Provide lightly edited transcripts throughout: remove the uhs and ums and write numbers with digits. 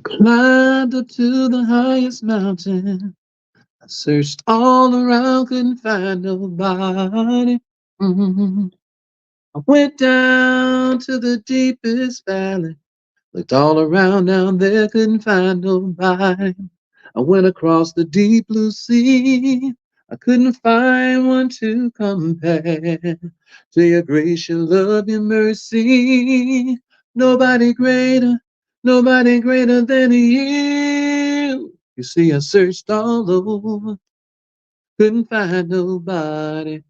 Climbed up to the highest mountain. I searched all around, couldn't find nobody. Mhm. I went down to the deepest valley. Looked all around down there, couldn't find nobody. I went across the deep blue sea. I couldn't find one to compare to your grace, your love, your mercy. Nobody greater, nobody greater than you. You see, I searched all over, couldn't find nobody.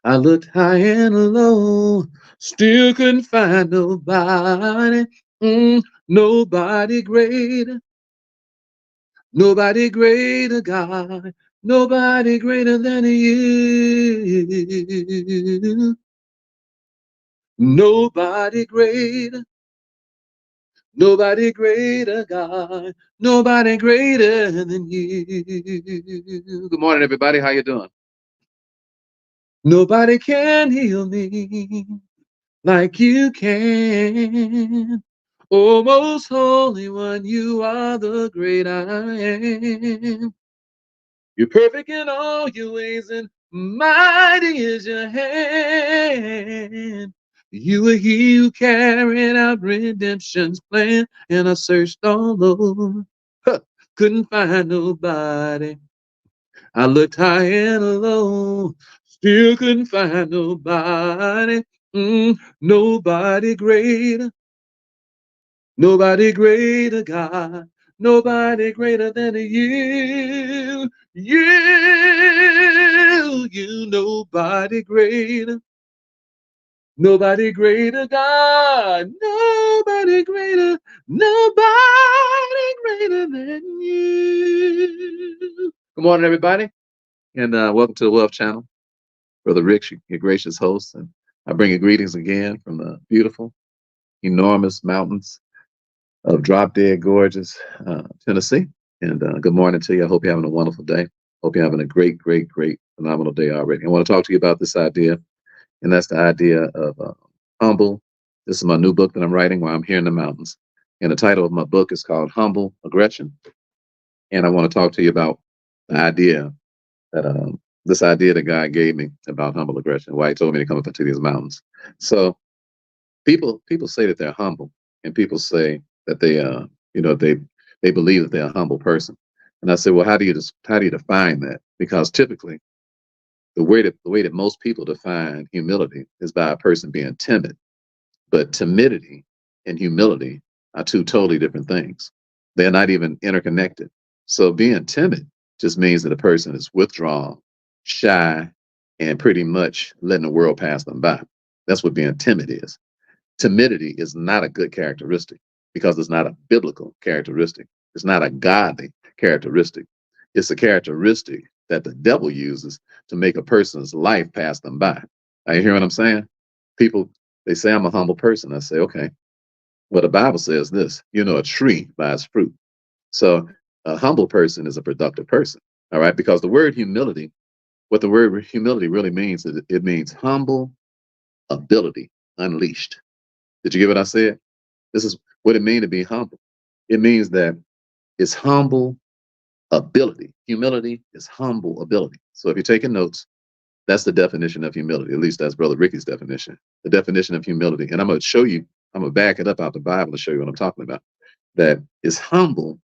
I looked high and low, still couldn't find nobody. Nobody greater, nobody greater, God, nobody greater than you. Nobody greater, nobody greater, God, nobody greater than you. Good morning, everybody. How you doing? Nobody can heal me like you can. Oh, most holy one, you are the great I am. You're perfect in all your ways, and mighty is your hand. You are he who carried out redemption's plan, and I searched all over, couldn't find nobody. I looked high and low, still couldn't find nobody. Nobody greater, nobody greater, God, nobody greater than you. Nobody greater, nobody greater, God, nobody greater, nobody greater than you. Good morning, everybody, and welcome to the Wealth Channel. Brother Rick, your gracious host, and I bring you greetings again from the beautiful, enormous mountains of drop dead gorgeous Tennessee. And good morning to you. I hope you're having a wonderful day. Hope you're having a great, great, great, phenomenal day already. I want to talk to you about this idea, and that's the idea of humble. This is my new book that I'm writing while I'm here in the mountains. And the title of my book is called Humble Aggression. And I want to talk to you about the idea that this idea that God gave me about humble aggression, why he told me to come up into these mountains. So people say that they're humble, and people say that they believe that they're a humble person. And I say, well, how do you define that? Because typically the way that most people define humility is by a person being timid. But timidity and humility are two totally different things. They're not even interconnected. So being timid just means that a person is withdrawn, shy, and pretty much letting the world pass them by. That's what being timid is. Timidity is not a good characteristic because it's not a biblical characteristic. It's not a godly characteristic. It's a characteristic that the devil uses to make a person's life pass them by. Are you hearing what I'm saying? People, they say I'm a humble person. I say, okay. Well, the Bible says this, you know, a tree by its fruit. So a humble person is a productive person. All right. Because the word humility, what the word humility really means is it means humble ability unleashed. Did you get what I said? This is what it means to be humble. It means that it's humble ability. Humility is humble ability. So if you're taking notes, that's the definition of humility. At least that's Brother Ricky's definition. The definition of humility. And I'm going to show you, I'm going to back it up out the Bible to show you what I'm talking about. That is humble,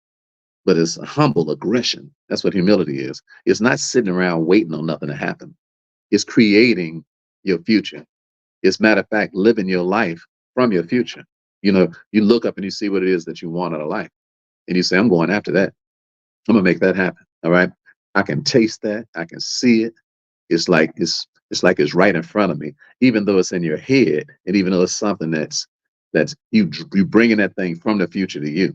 but it's a humble aggression. That's what humility is. It's not sitting around waiting on nothing to happen. It's creating your future. It's matter of fact, living your life from your future. You know, you look up and you see what it is that you want out of life. And you say, I'm going after that. I'm gonna make that happen. All right. I can taste that. I can see it. It's like it's right in front of me, even though it's in your head, and even though it's something that's you bringing that thing from the future to you.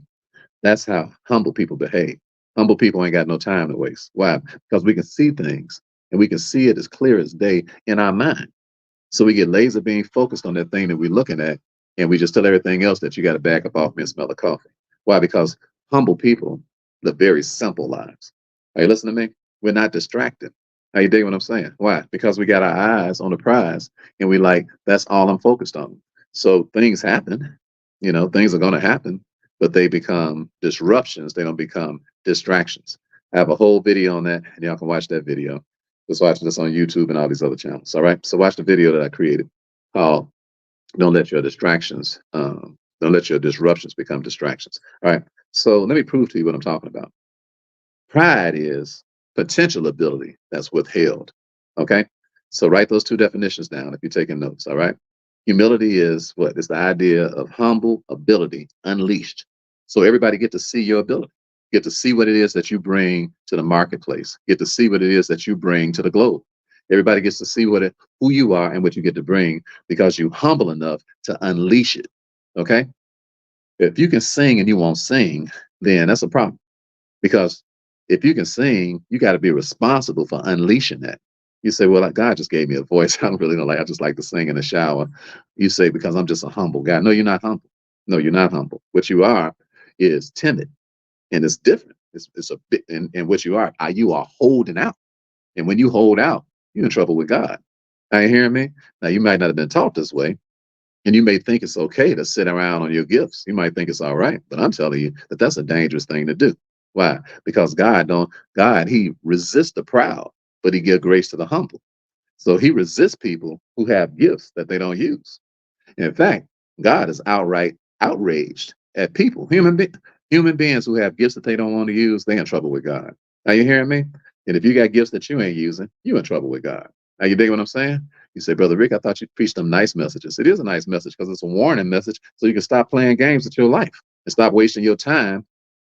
That's how humble people behave. Humble people ain't got no time to waste. Why? Because we can see things and we can see it as clear as day in our mind. So we get laser beam focused on that thing that we're looking at, and we just tell everything else that you got to back up off me and smell the coffee. Why? Because humble people live very simple lives. Are you listening to me? We're not distracted. Are you dig what I'm saying? Why? Because we got our eyes on the prize, and that's all I'm focused on. So things happen, things are going to happen, but they become disruptions. They don't become distractions. I have a whole video on that, and y'all can watch that video. Just watch this on YouTube and all these other channels. All right. So watch the video that I created called "Don't Let Your Distractions, Don't Let Your Disruptions Become Distractions." All right. So let me prove to you what I'm talking about. Pride is potential ability that's withheld. Okay. So write those two definitions down if you're taking notes. All right. Humility is what? It's the idea of humble ability unleashed. So everybody get to see your ability, get to see what it is that you bring to the marketplace, get to see what it is that you bring to the globe. Everybody gets to see who you are and what you get to bring because you humble enough to unleash it. Okay. If you can sing and you won't sing, then that's a problem. Because if you can sing, you got to be responsible for unleashing that. You say, well, God just gave me a voice. I don't really know. Like, I just like to sing in the shower. You say, because I'm just a humble guy. No, you're not humble. No, you're not humble. What you are is timid, and it's different. It's a bit, and what you are holding out. And when you hold out, you're in trouble with God. Are you hearing me? Now, you might not have been taught this way, and you may think it's okay to sit around on your gifts. You might think it's all right, but I'm telling you that that's a dangerous thing to do. Why? Because God, he resists the proud, but he gives grace to the humble. So he resists people who have gifts that they don't use. In fact, God is outright outraged at people, human beings who have gifts that they don't want to use. They in trouble with God. Are you hearing me? And if you got gifts that you ain't using, you in trouble with God. Are you dig what I'm saying? You say, Brother Rick, I thought you preached them nice messages. It is a nice message because it's a warning message, so you can stop playing games with your life and stop wasting your time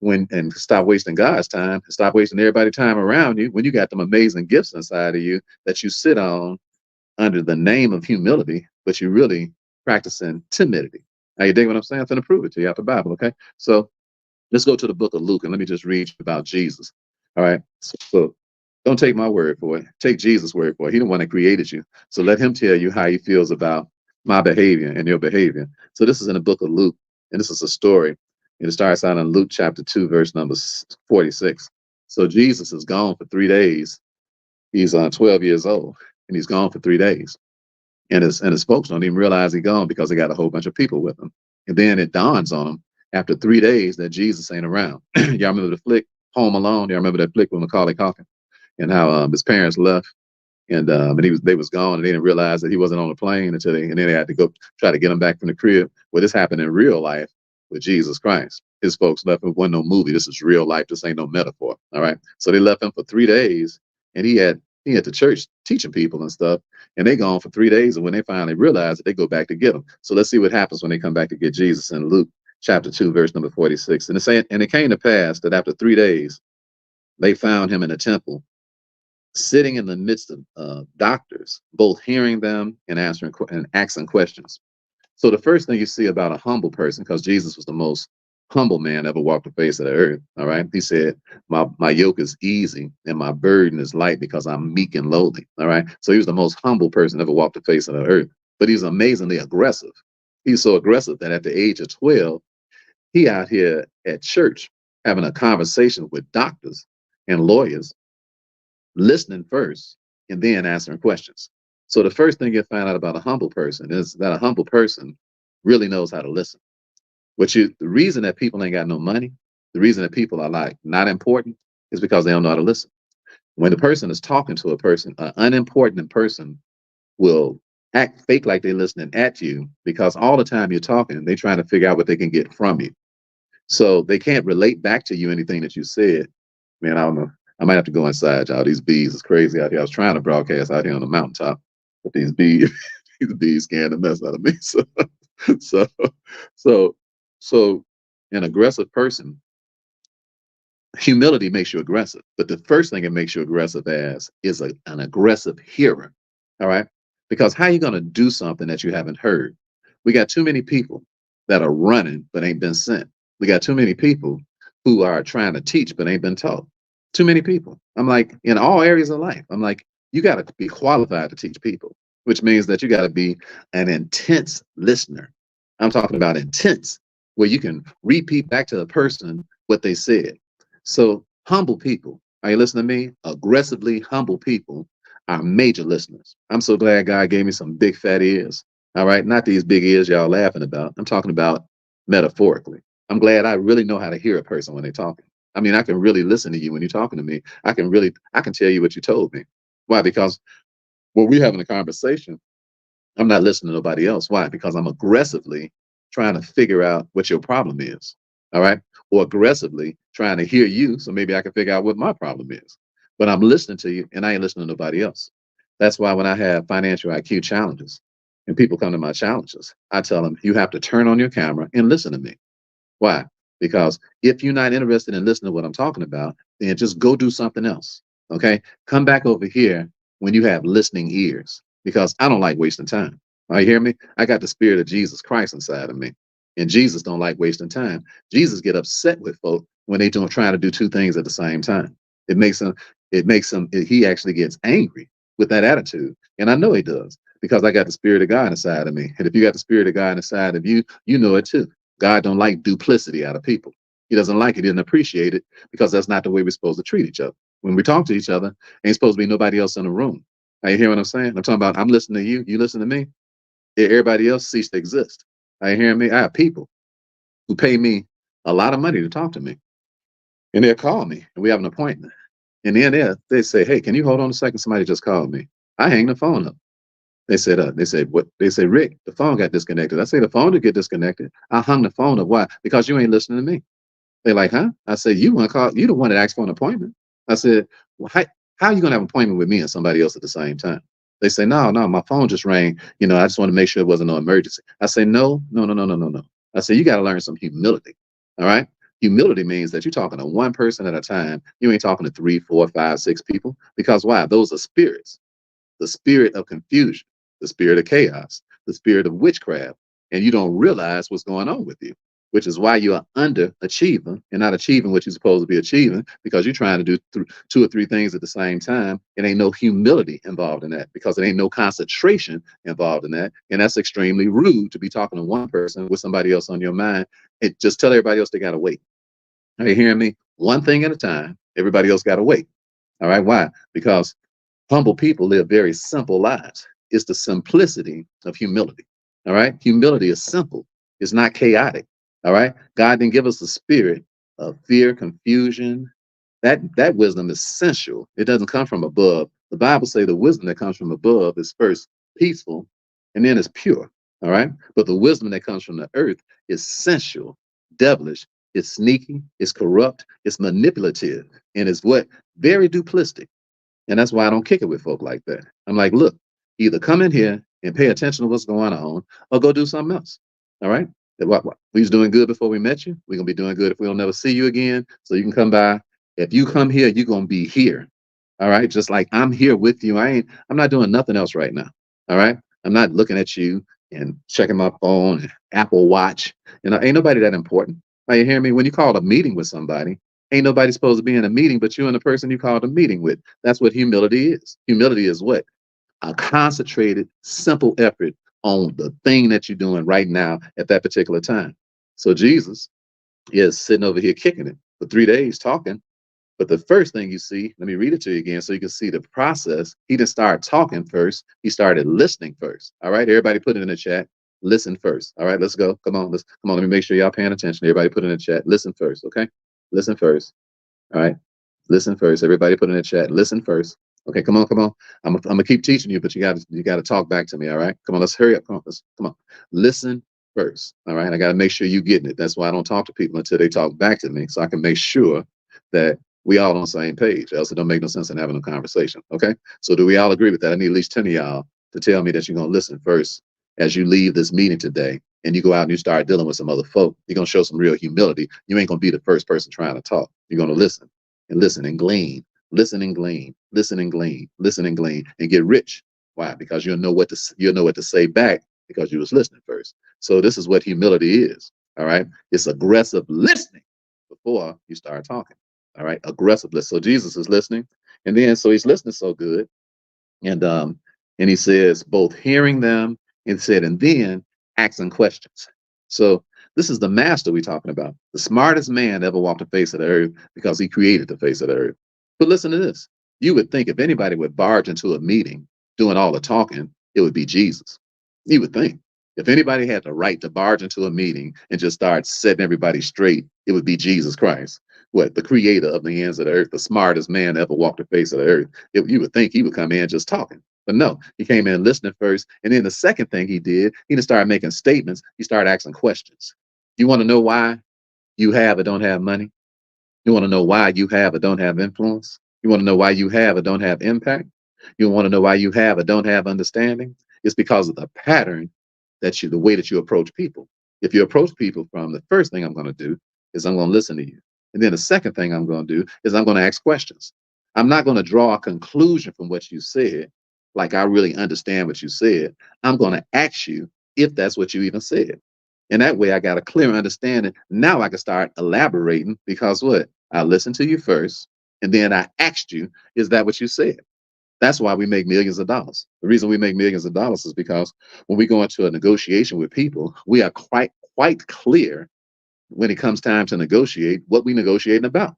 and stop wasting God's time and stop wasting everybody's time around you when you got them amazing gifts inside of you that you sit on under the name of humility, but you're really practicing timidity. Now you dig what I'm saying? I'm going to prove it to you out the Bible, okay? So let's go to the book of Luke and let me just read about Jesus. All right. So don't take my word for it. Take Jesus' word for it. He the one that created you. So let him tell you how he feels about my behavior and your behavior. So this is in the book of Luke, and this is a story. And it starts out in Luke chapter 2, verse number 46. So Jesus is gone for 3 days. He's 12 years old, and he's gone for 3 days. And his folks don't even realize he's gone because they got a whole bunch of people with him. And then it dawns on them after 3 days that Jesus ain't around. Y'all remember the flick Home Alone? Y'all remember that flick with Macaulay Culkin and how his parents left and they was gone and they didn't realize that he wasn't on the plane and then they had to go try to get him back from the crib. Well, this happened in real life with Jesus Christ. His folks left him. It wasn't no movie. This is real life. This ain't no metaphor. All right. So they left him for 3 days, and he had the church teaching people and stuff, and they gone for 3 days. And when they finally realize it, they go back to get him. So let's see what happens when they come back to get Jesus in Luke chapter 2, verse number 46. And it's saying, and it came to pass that after 3 days, they found him in the temple, sitting in the midst of doctors, both hearing them and asking questions. So the first thing you see about a humble person, because Jesus was the most humble man ever walked the face of the earth. All right. He said, my yoke is easy and my burden is light because I'm meek and lowly. All right. So he was the most humble person ever walked the face of the earth, but he's amazingly aggressive. He's so aggressive that at the age of 12, he out here at church having a conversation with doctors and lawyers, listening first and then answering questions. So the first thing you'll find out about a humble person is that a humble person really knows how to listen. The reason that people ain't got no money, the reason that people are like not important is because they don't know how to listen. When the person is talking to a person, an unimportant person will act fake like they're listening at you because all the time you're talking, they're trying to figure out what they can get from you. So they can't relate back to you anything that you said. Man, I don't know. I might have to go inside, y'all. These bees is crazy out here. I was trying to broadcast out here on the mountaintop, but these bees, these bees scared the mess out of me. So, so, so, an aggressive person, humility makes you aggressive. But the first thing it makes you aggressive as is an aggressive hearer. All right, because how you going to do something that you haven't heard? We got too many people that are running but ain't been sent. We got too many people who are trying to teach but ain't been taught. Too many people. I'm like, in all areas of life, I'm like, you got to be qualified to teach people, which means that you got to be an intense listener. I'm talking about intense, where you can repeat back to the person what they said. So humble people, are you listening to me? Aggressively humble people are major listeners. I'm so glad God gave me some big fat ears. All right, not these big ears y'all laughing about. I'm talking about metaphorically. I'm glad I really know how to hear a person when they're talking. I mean, I can really listen to you when you're talking to me. I can tell you what you told me. Why? Because when we're having a conversation, I'm not listening to nobody else. Why? Because I'm aggressively trying to figure out what your problem is. All right. Or aggressively trying to hear you so maybe I can figure out what my problem is. But I'm listening to you and I ain't listening to nobody else. That's why when I have financial IQ challenges and people come to my challenges, I tell them, you have to turn on your camera and listen to me. Why? Because if you're not interested in listening to what I'm talking about, then just go do something else. Okay. Come back over here when you have listening ears, because I don't like wasting time. Are you hear me? I got the spirit of Jesus Christ inside of me. And Jesus don't like wasting time. Jesus get upset with folk when they don't trying to do two things at the same time. It makes him, he actually gets angry with that attitude. And I know he does because I got the spirit of God inside of me. And if you got the spirit of God inside of you, you know it too. God don't like duplicity out of people. He doesn't like it. He doesn't appreciate it because that's not the way we're supposed to treat each other. When we talk to each other, ain't supposed to be nobody else in the room. Are you hear what I'm saying? I'm talking about I'm listening to you, you listen to me. Everybody else cease to exist. Are you hearing me? I have people who pay me a lot of money to talk to me. And they'll call me and we have an appointment. And then they say, hey, can you hold on a second? Somebody just called me. I hang the phone up. They said, what? They say, Rick, the phone got disconnected. I say, the phone did get disconnected. I hung the phone up. Why? Because you ain't listening to me. They're like, huh? I said, you want to call, you the one that asked for an appointment. I said, well, how are you going to have an appointment with me and somebody else at the same time? They say, no, my phone just rang. You know, I just want to make sure it wasn't no emergency. I say, no. I say, you got to learn some humility. All right. Humility means that you're talking to one person at a time. You ain't talking to three, four, five, six people. Because why? Those are spirits, the spirit of confusion, the spirit of chaos, the spirit of witchcraft, and you don't realize what's going on with you, which is why you are underachieving and not achieving what you're supposed to be achieving because you're trying to do two or three things at the same time. It ain't no humility involved in that because it ain't no concentration involved in that. And that's extremely rude to be talking to one person with somebody else on your mind. And just tell everybody else they got to wait. Are you hearing me? One thing at a time. Everybody else got to wait. All right. Why? Because humble people live very simple lives. It's the simplicity of humility. All right. Humility is simple. It's not chaotic. All right. God didn't give us a spirit of fear, confusion. That wisdom is sensual. It doesn't come from above. The Bible says the wisdom that comes from above is first peaceful and then it's pure. All right. But the wisdom that comes from the earth is sensual, devilish, it's sneaky, it's corrupt, it's manipulative, and it's what? Very duplistic. And that's why I don't kick it with folk like that. I'm like, look, either come in here and pay attention to what's going on or go do something else. All right. We was doing good before we met you. We're gonna be doing good if we don't never see you again. So you can come by. If you come here, you're gonna be here. All right. Just like I'm here with you. I'm not doing nothing else right now. All right. I'm not looking at you and checking my phone and Apple Watch. Ain't nobody that important. Are you hearing me? When you call a meeting with somebody, ain't nobody supposed to be in a meeting but you and the person you called a meeting with. That's what humility is. Humility is what? A concentrated, simple effort on the thing that you're doing right now at that particular time. So Jesus is sitting over here kicking it for 3 days talking. But the first thing you see, let me read it to you again so you can see the process. He didn't start talking first. He started listening first. All right, everybody put it in the chat. Listen first. All right, let's go. Come on, come on. Let me make sure y'all paying attention. Everybody put it in the chat. Listen first, okay? Listen first. All right. Listen first. Everybody put in the chat. Listen first. Okay, come on, come on. I'm gonna keep teaching you, but you gotta talk back to me. All right. Come on, let's hurry up. Come on. Listen first. All right. I gotta make sure you getting it. That's why I don't talk to people until they talk back to me, so I can make sure that we all on the same page. Else it don't make no sense in having a conversation. Okay. So do we all agree with that? I need at least 10 of y'all to tell me that you're gonna listen first as you leave this meeting today and you go out and you start dealing with some other folk. You're gonna show some real humility. You ain't gonna be the first person trying to talk. You're gonna listen and listen and glean, listen and glean, listen and glean, listen and glean, and get rich. Why? Because you'll know what to say back because you was listening first. So this is what humility is. All right. It's aggressive listening before you start talking. All right. Aggressive listening. So Jesus is listening. And then so he's listening so good. And he says both hearing them and then asking questions. So this is the master we're talking about, the smartest man ever walked the face of the earth because he created the face of the earth. But listen to this. You would think if anybody would barge into a meeting doing all the talking, it would be Jesus. You would think. If anybody had the right to barge into a meeting and just start setting everybody straight, it would be Jesus Christ. What, the creator of the ends of the earth, the smartest man ever walked the face of the earth. You would think he would come in just talking. But no, he came in listening first. And then the second thing he did, he just started making statements. He started asking questions. You want to know why you have or don't have money? You want to know why you have or don't have influence? You want to know why you have or don't have impact? You want to know why you have or don't have understanding? It's because of the pattern the way that you approach people. If you approach people from the first thing I'm going to do is I'm going to listen to you. And then the second thing I'm going to do is I'm going to ask questions. I'm not going to draw a conclusion from what you said, like I really understand what you said. I'm going to ask you if that's what you even said. And that way I got a clear understanding. Now I can start elaborating because what? I listened to you first, and then I asked you, is that what you said? That's why we make millions of dollars. The reason we make millions of dollars is because when we go into a negotiation with people, we are quite clear when it comes time to negotiate what we negotiating about.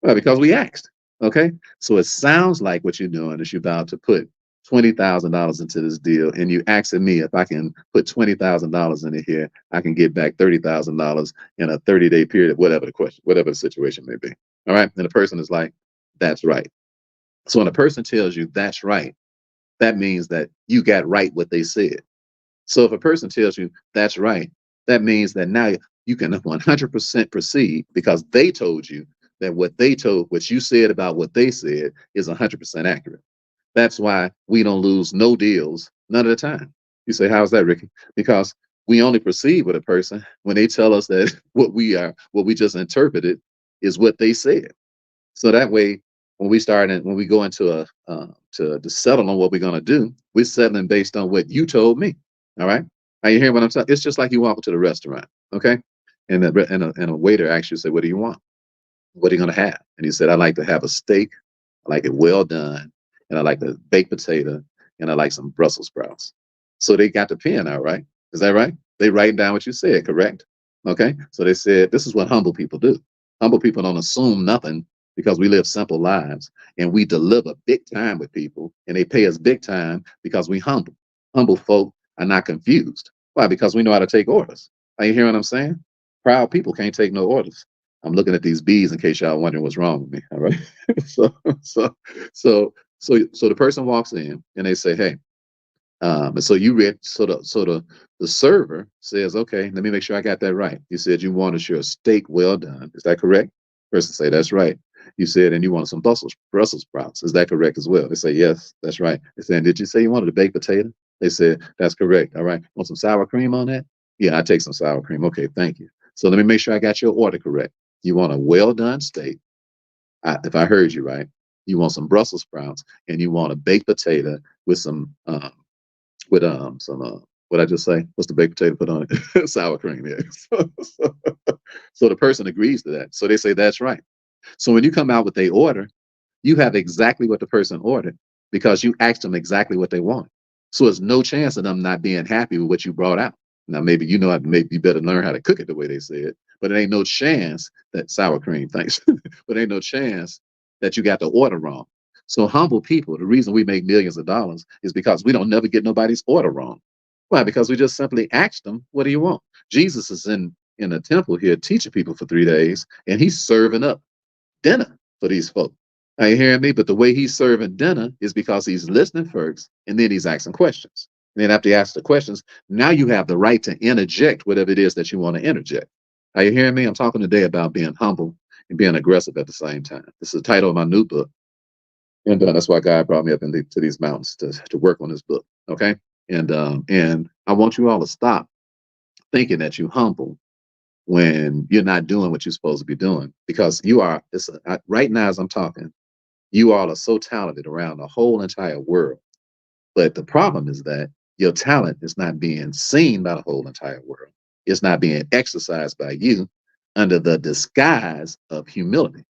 Well, because we asked. Okay. So it sounds like what you're doing is you're about to put $20,000 into this deal, and you asking me if I can put $20,000 in here, I can get back $30,000 in a 30-day period, whatever the question, whatever the situation may be. All right. And the person is like, that's right. So when a person tells you that's right, that means that you got right what they said. So if a person tells you that's right, that means that now you can 100% proceed because they told you that what you said about what they said is 100% accurate. That's why we don't lose no deals none of the time. You say, how's that, Ricky? Because we only proceed with a person when they tell us that what we just interpreted is what they said. So that way, when we go into to settle on what we're gonna do, we're settling based on what you told me. All right. Are you hearing what I'm saying? It's just like you walk into the restaurant, okay? And a waiter asks you, say, what do you want? What are you gonna have? And he said, I like to have a steak, I like it well done, and I like the baked potato, and I like some Brussels sprouts. So they got the pen out, right? Is that right? They writing down what you said, correct? Okay. So they said, this is what humble people do. Humble people don't assume nothing because we live simple lives and we deliver big time with people and they pay us big time because we humble. Humble folk are not confused. Why? Because we know how to take orders. Are you hearing what I'm saying? Proud people can't take no orders. I'm looking at these bees in case y'all wondering what's wrong with me. All right. so so so the person walks in and they say, hey, and so you read, the server says, okay, let me make sure I got that right. You said you wanted your steak well done. Is that correct? Person say, that's right. You said, and you wanted some Brussels sprouts. Is that correct as well? They say, yes, that's right. They said, did you say you wanted a baked potato? They said, that's correct. All right. Want some sour cream on that? Yeah, I take some sour cream. Okay, thank you. So let me make sure I got your order correct. You want a well done steak. If I heard you right, you want some Brussels sprouts and you want a baked potato with some what I just say? What's the baked potato put on it? Sour cream, yeah. So the person agrees to that. So they say that's right. So when you come out with a order, you have exactly what the person ordered because you asked them exactly what they want. So there's no chance of them not being happy with what you brought out. Now maybe maybe you better learn how to cook it the way they said, but it ain't no chance that sour cream, thanks. But ain't no chance that you got the order wrong. So humble people, the reason we make millions of dollars is because we don't never get nobody's order wrong. Why? Because we just simply asked them, what do you want? Jesus is in the temple here teaching people for 3 days, and he's serving up dinner for these folks. Are you hearing me? But the way he's serving dinner is because he's listening first, and then he's asking questions. And then after he asks the questions, now you have the right to interject whatever it is that you want to interject. Are you hearing me? I'm talking today about being humble and being aggressive at the same time. This is the title of my new book. And that's why God brought me up to these mountains to work on this book. Okay. And I want you all to stop thinking that you're humble when you're not doing what you're supposed to be doing because you are. Right now as I'm talking, you all are so talented around the whole entire world. But the problem is that your talent is not being seen by the whole entire world. It's not being exercised by you under the disguise of humility,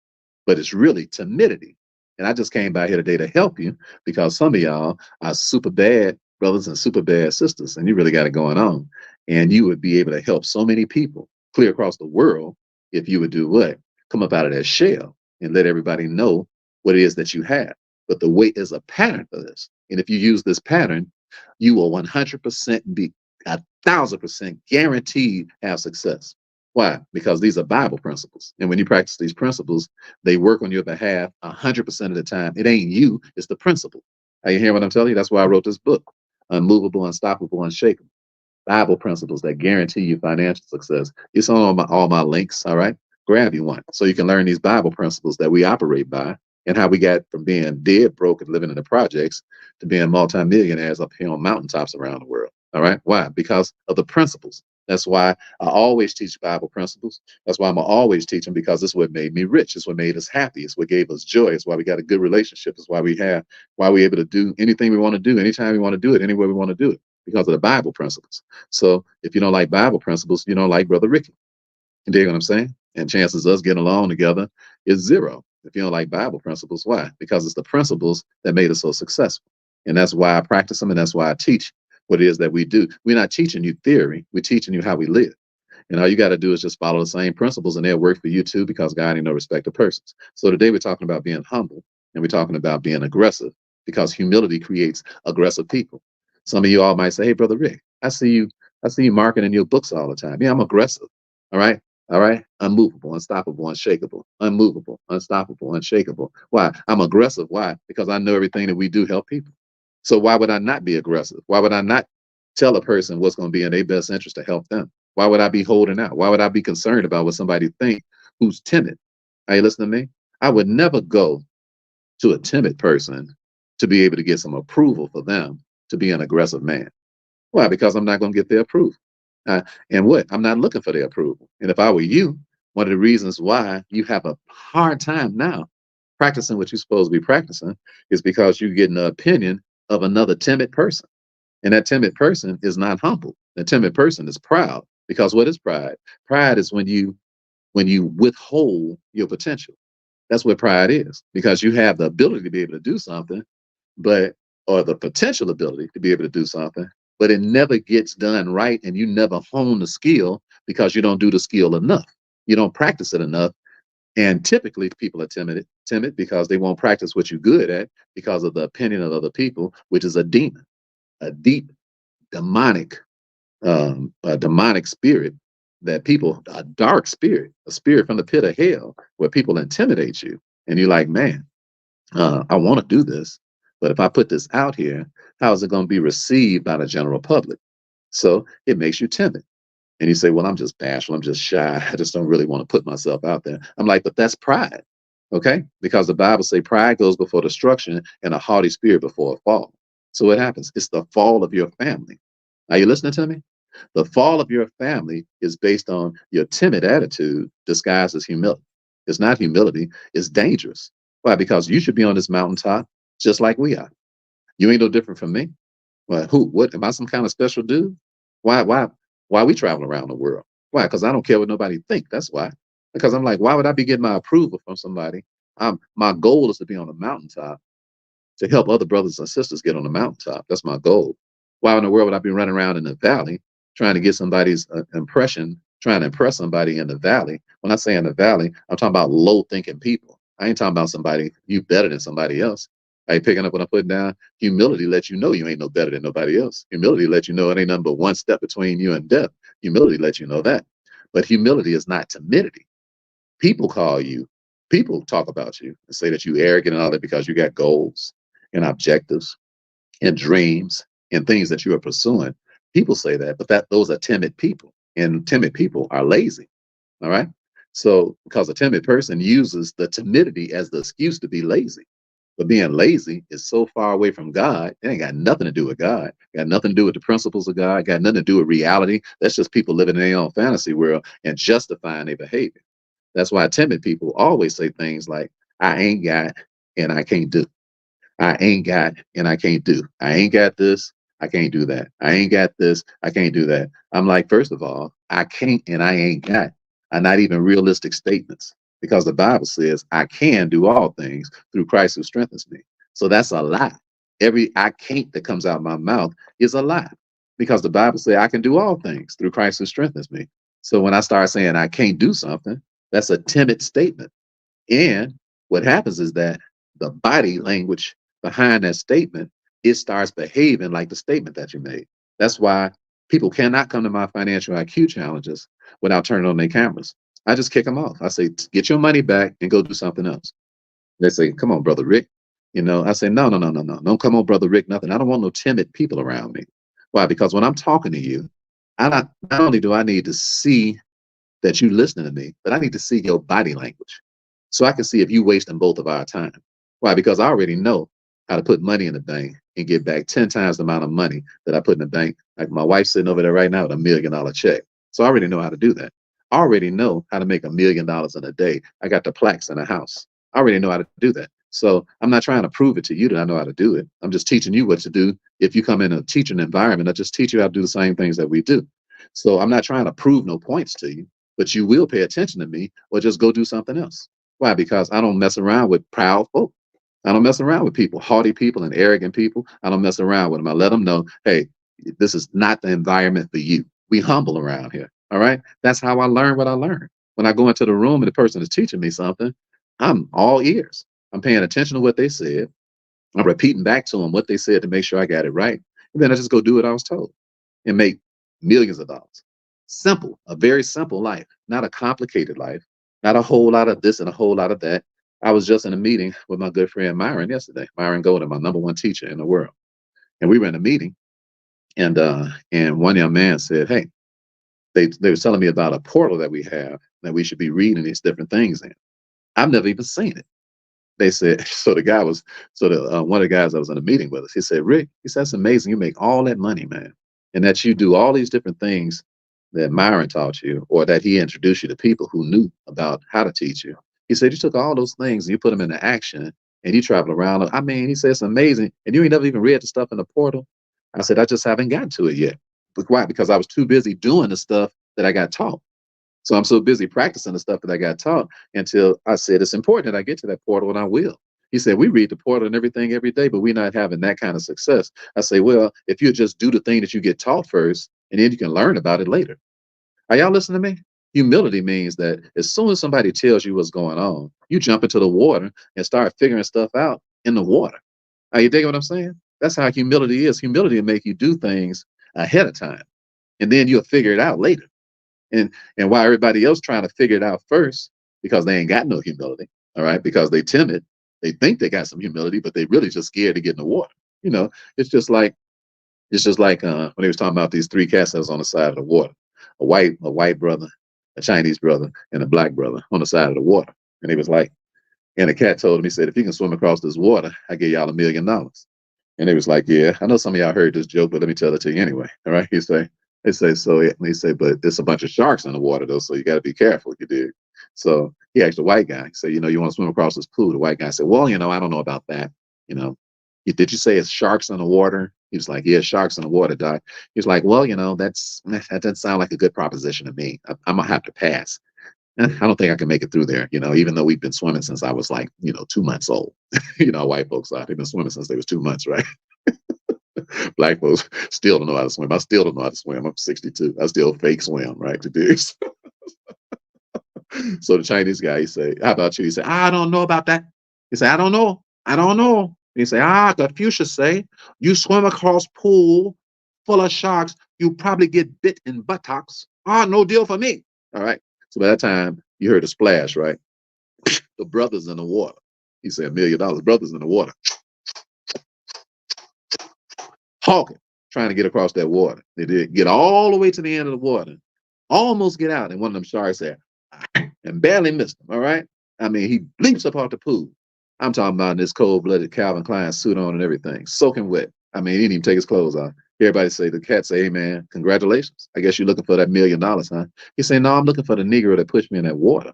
but it's really timidity. And I just came by here today to help you because some of y'all are super bad brothers and super bad sisters, and you really got it going on. And you would be able to help so many people clear across the world if you would do what? Come up out of that shell and let everybody know what it is that you have. But the way is a pattern for this. And if you use this pattern, you will 100% be 1,000% guaranteed have success. Why? Because these are Bible principles. And when you practice these principles, they work on your behalf 100% of the time. It ain't you, it's the principle. Are you hearing what I'm telling you? That's why I wrote this book, Unmovable, Unstoppable, Unshakable. Bible principles that guarantee you financial success. It's on all my links. All right. Grab you one so you can learn these Bible principles that we operate by and how we got from being dead broke and living in the projects to being multimillionaires up here on mountaintops around the world. All right. Why? Because of the principles. That's why I always teach Bible principles. That's why I'm always teaching because it's what made me rich. It's what made us happy. It's what gave us joy. It's why we got a good relationship. It's why we're able to do anything we want to do, anytime we want to do it, anywhere we want to do it because of the Bible principles. So if you don't like Bible principles, you don't like Brother Ricky. You dig what I'm saying? And chances of us getting along together is zero. If you don't like Bible principles, why? Because it's the principles that made us so successful. And that's why I practice them and that's why I teach what it is that we do. We're not teaching you theory, we're teaching you how we live. And all you got to do is just follow the same principles and they'll work for you too because God ain't no respect of persons. So today we're talking about being humble and we're talking about being aggressive because humility creates aggressive people. Some of you all might say, hey, Brother Rick, I see you marketing your books all the time. Yeah, I'm aggressive. All right. All right. Unmovable, unstoppable, unshakable. Unmovable, unstoppable, unshakable. Why? I'm aggressive. Why? Because I know everything that we do help people. So why would I not be aggressive? Why would I not tell a person what's going to be in their best interest to help them? Why would I be holding out? Why would I be concerned about what somebody think who's timid? Are you listening to me? I would never go to a timid person to be able to get some approval for them to be an aggressive man. Why? Because I'm not going to get their approval. And what? I'm not looking for their approval. And if I were you, one of the reasons why you have a hard time now practicing what you're supposed to be practicing is because you're getting the opinion of another timid person. And that timid person is not humble. The timid person is proud. Because what is pride? Pride is when you withhold your potential. That's what pride is. Because you have the ability to be able to do something, but or the potential ability to be able to do something, but it never gets done right and you never hone the skill because you don't do the skill enough. You don't practice it enough. And typically people are timid because they won't practice what you're good at because of the opinion of other people, which is a demon, a deep demonic, a demonic spirit that people, a dark spirit, a spirit from the pit of hell where people intimidate you. And you're like, man, I want to do this, but if I put this out here, how is it going to be received by the general public? So it makes you timid. And you say, well, I'm just bashful. I'm just shy. I just don't really want to put myself out there. I'm like, but that's pride. Okay. Because the Bible say pride goes before destruction and a haughty spirit before a fall. So what happens? It's the fall of your family. Are you listening to me? The fall of your family is based on your timid attitude disguised as humility. It's not humility, it's dangerous. Why? Because you should be on this mountaintop just like we are. You ain't no different from me. Well, who? What? Am I some kind of special dude? Why? Why we travel around the world? Why? Because I don't care what nobody think. That's why. Because I'm like, why would I be getting my approval from somebody? My goal is to be on a mountaintop to help other brothers and sisters get on the mountaintop. That's my goal. Why in the world would I be running around in the valley trying to get somebody's impression, trying to impress somebody in the valley? When I say in the valley, I'm talking about low thinking people. I ain't talking about somebody you better than somebody else. Are you picking up what I'm putting down? Humility lets you know you ain't no better than nobody else. Humility lets you know it ain't nothing but one step between you and death. Humility lets you know that. But humility is not timidity. People call you, people talk about you and say that you arrogant and all that because you got goals and objectives and dreams and things that you are pursuing. People say that, but that those are timid people, and timid people are lazy. All right. So because a timid person uses the timidity as the excuse to be lazy. But being lazy is so far away from God, it ain't got nothing to do with God. It got nothing to do with the principles of God. It got nothing to do with reality. That's just people living in their own fantasy world and justifying their behavior. That's why timid people always say things like, I ain't got and I can't do. I ain't got and I can't do. I ain't got this. I can't do that. I ain't got this. I can't do that. I'm like, first of all, I can't and I ain't got are not even realistic statements because the Bible says I can do all things through Christ who strengthens me. So that's a lie. Every I can't that comes out of my mouth is a lie because the Bible says I can do all things through Christ who strengthens me. So when I start saying I can't do something, that's a timid statement. And what happens is that the body language behind that statement, it starts behaving like the statement that you made. That's why People cannot come to my financial IQ challenges without turning on their cameras. I just kick them off. I say, get your money back and go do something else. They say, come on, brother Rick. I say, no, no, no, no, no. Don't come on, brother Rick, nothing. I don't want no timid people around me. Why? Because when I'm talking to you, not only do I need to see that you listening to me, but I need to see your body language so I can see if you wasting both of our time. Why? Because I already know how to put money in the bank and get back 10 times the amount of money that I put in the bank. Like my wife's sitting over there right now with $1 million check. So I already know how to do that. I already know how to make $1 million in a day. I got the plaques in the house. I already know how to do that. So I'm not trying to prove it to you that I know how to do it. I'm just teaching you what to do. If you come in a teaching environment, I just teach you how to do the same things that we do. So I'm not trying to prove no points to you, but you will pay attention to me or just go do something else. Why? Because I don't mess around with proud folk. I don't mess around with people, haughty people and arrogant people. I don't mess around with them. I let them know, hey, this is not the environment for you. We humble around here. All right. That's how I learn what I learn. When I go into the room and the person is teaching me something, I'm all ears. I'm paying attention to what they said. I'm repeating back to them what they said to make sure I got it right. And then I just go do what I was told and make millions of dollars. Simple, a very simple life, not a complicated life, not a whole lot of this and a whole lot of that. I was just in a meeting with my good friend Myron yesterday, Myron Golden, my number one teacher in the world. And we were in a meeting and one young man said, hey, they were telling me about a portal that we have that we should be reading these different things in. I've never even seen it. They said, so the guy was, so the one of the guys that was in a meeting with us, he said, Rick, he said, that's amazing. You make all that money, man. And that you do all these different things that Myron taught you, or that he introduced you to people who knew about how to teach you. He said, you took all those things and you put them into action and you travel around. I mean, he said, it's amazing. And you ain't never even read the stuff in the portal. I said, I just haven't gotten to it yet. But why? Because I was too busy doing the stuff that I got taught. So I'm so busy practicing the stuff that I got taught until I said, it's important that I get to that portal, and I will. He said, we read the portal and everything every day, but we're not having that kind of success. I say, well, if you just do the thing that you get taught first, and then you can learn about it later. Are y'all listening to me? Humility means that as soon as somebody tells you what's going on, you jump into the water and start figuring stuff out in the water. Are you digging what I'm saying? That's how humility is. Humility will make you do things ahead of time, and then you'll figure it out later. And while everybody else trying to figure it out first because they ain't got no humility, all right, because they timid, they think they got some humility, but they really just scared to get in the water. You know, it's just like when he was talking about these three cats that was on the side of the water, a white brother, a Chinese brother, and a black brother on the side of the water. And he was like, and the cat told him, he said, if you can swim across this water, I give y'all $1 million. And they was like, yeah, I know some of y'all heard this joke, but let me tell it to you anyway. All right. They say, so he say, but there's a bunch of sharks in the water though, so you got to be careful, you dig. So he asked the white guy, he said, you want to swim across this pool? The white guy said, well, I don't know about that. You know, did you say it's sharks in the water? He was like, yeah, sharks in the water, Doc. He's like, well, that doesn't sound like a good proposition to me. I'm gonna have to pass. I don't think I can make it through there, even though we've been swimming since I was like, 2 months old. White folks are. They've been swimming since they was 2 months, right? Black folks still don't know how to swim. I still don't know how to swim. I'm 62. I still fake swim, right? To do. So the Chinese guy, he say, how about you? He said, I don't know about that. He said, I don't know. I don't know. He say, Confucius say, you swim across pool full of sharks, you probably get bit in buttocks. No deal for me. All right. So by that time, you heard a splash, right? The brothers in the water. He said, $1 million. Brothers in the water. Hawking, trying to get across that water. They did get all the way to the end of the water, almost get out. And one of them sharks said, and barely missed him. All right. I mean, he leaps up off the pool. I'm talking about this cold-blooded Calvin Klein suit on and everything, soaking wet. I mean, he didn't even take his clothes off. Everybody say, the cat say, hey man, congratulations. I guess you're looking for that $1 million, huh? He say, no, I'm looking for the Negro that pushed me in that water.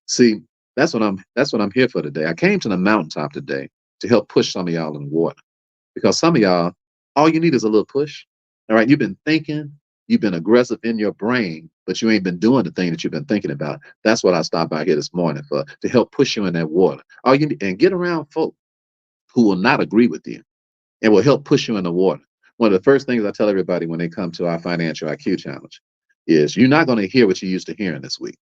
See, that's what I'm here for today. I came to the mountaintop today to help push some of y'all in the water. Because some of y'all, all you need is a little push. All right. You've been thinking, you've been aggressive in your brain, but you ain't been doing the thing that you've been thinking about. That's what I stopped by here this morning for, to help push you in that water. All you need, and get around folk who will not agree with you and will help push you in the water. One of the first things I tell everybody when they come to our financial IQ challenge is you're not going to hear what you used to hearing this week.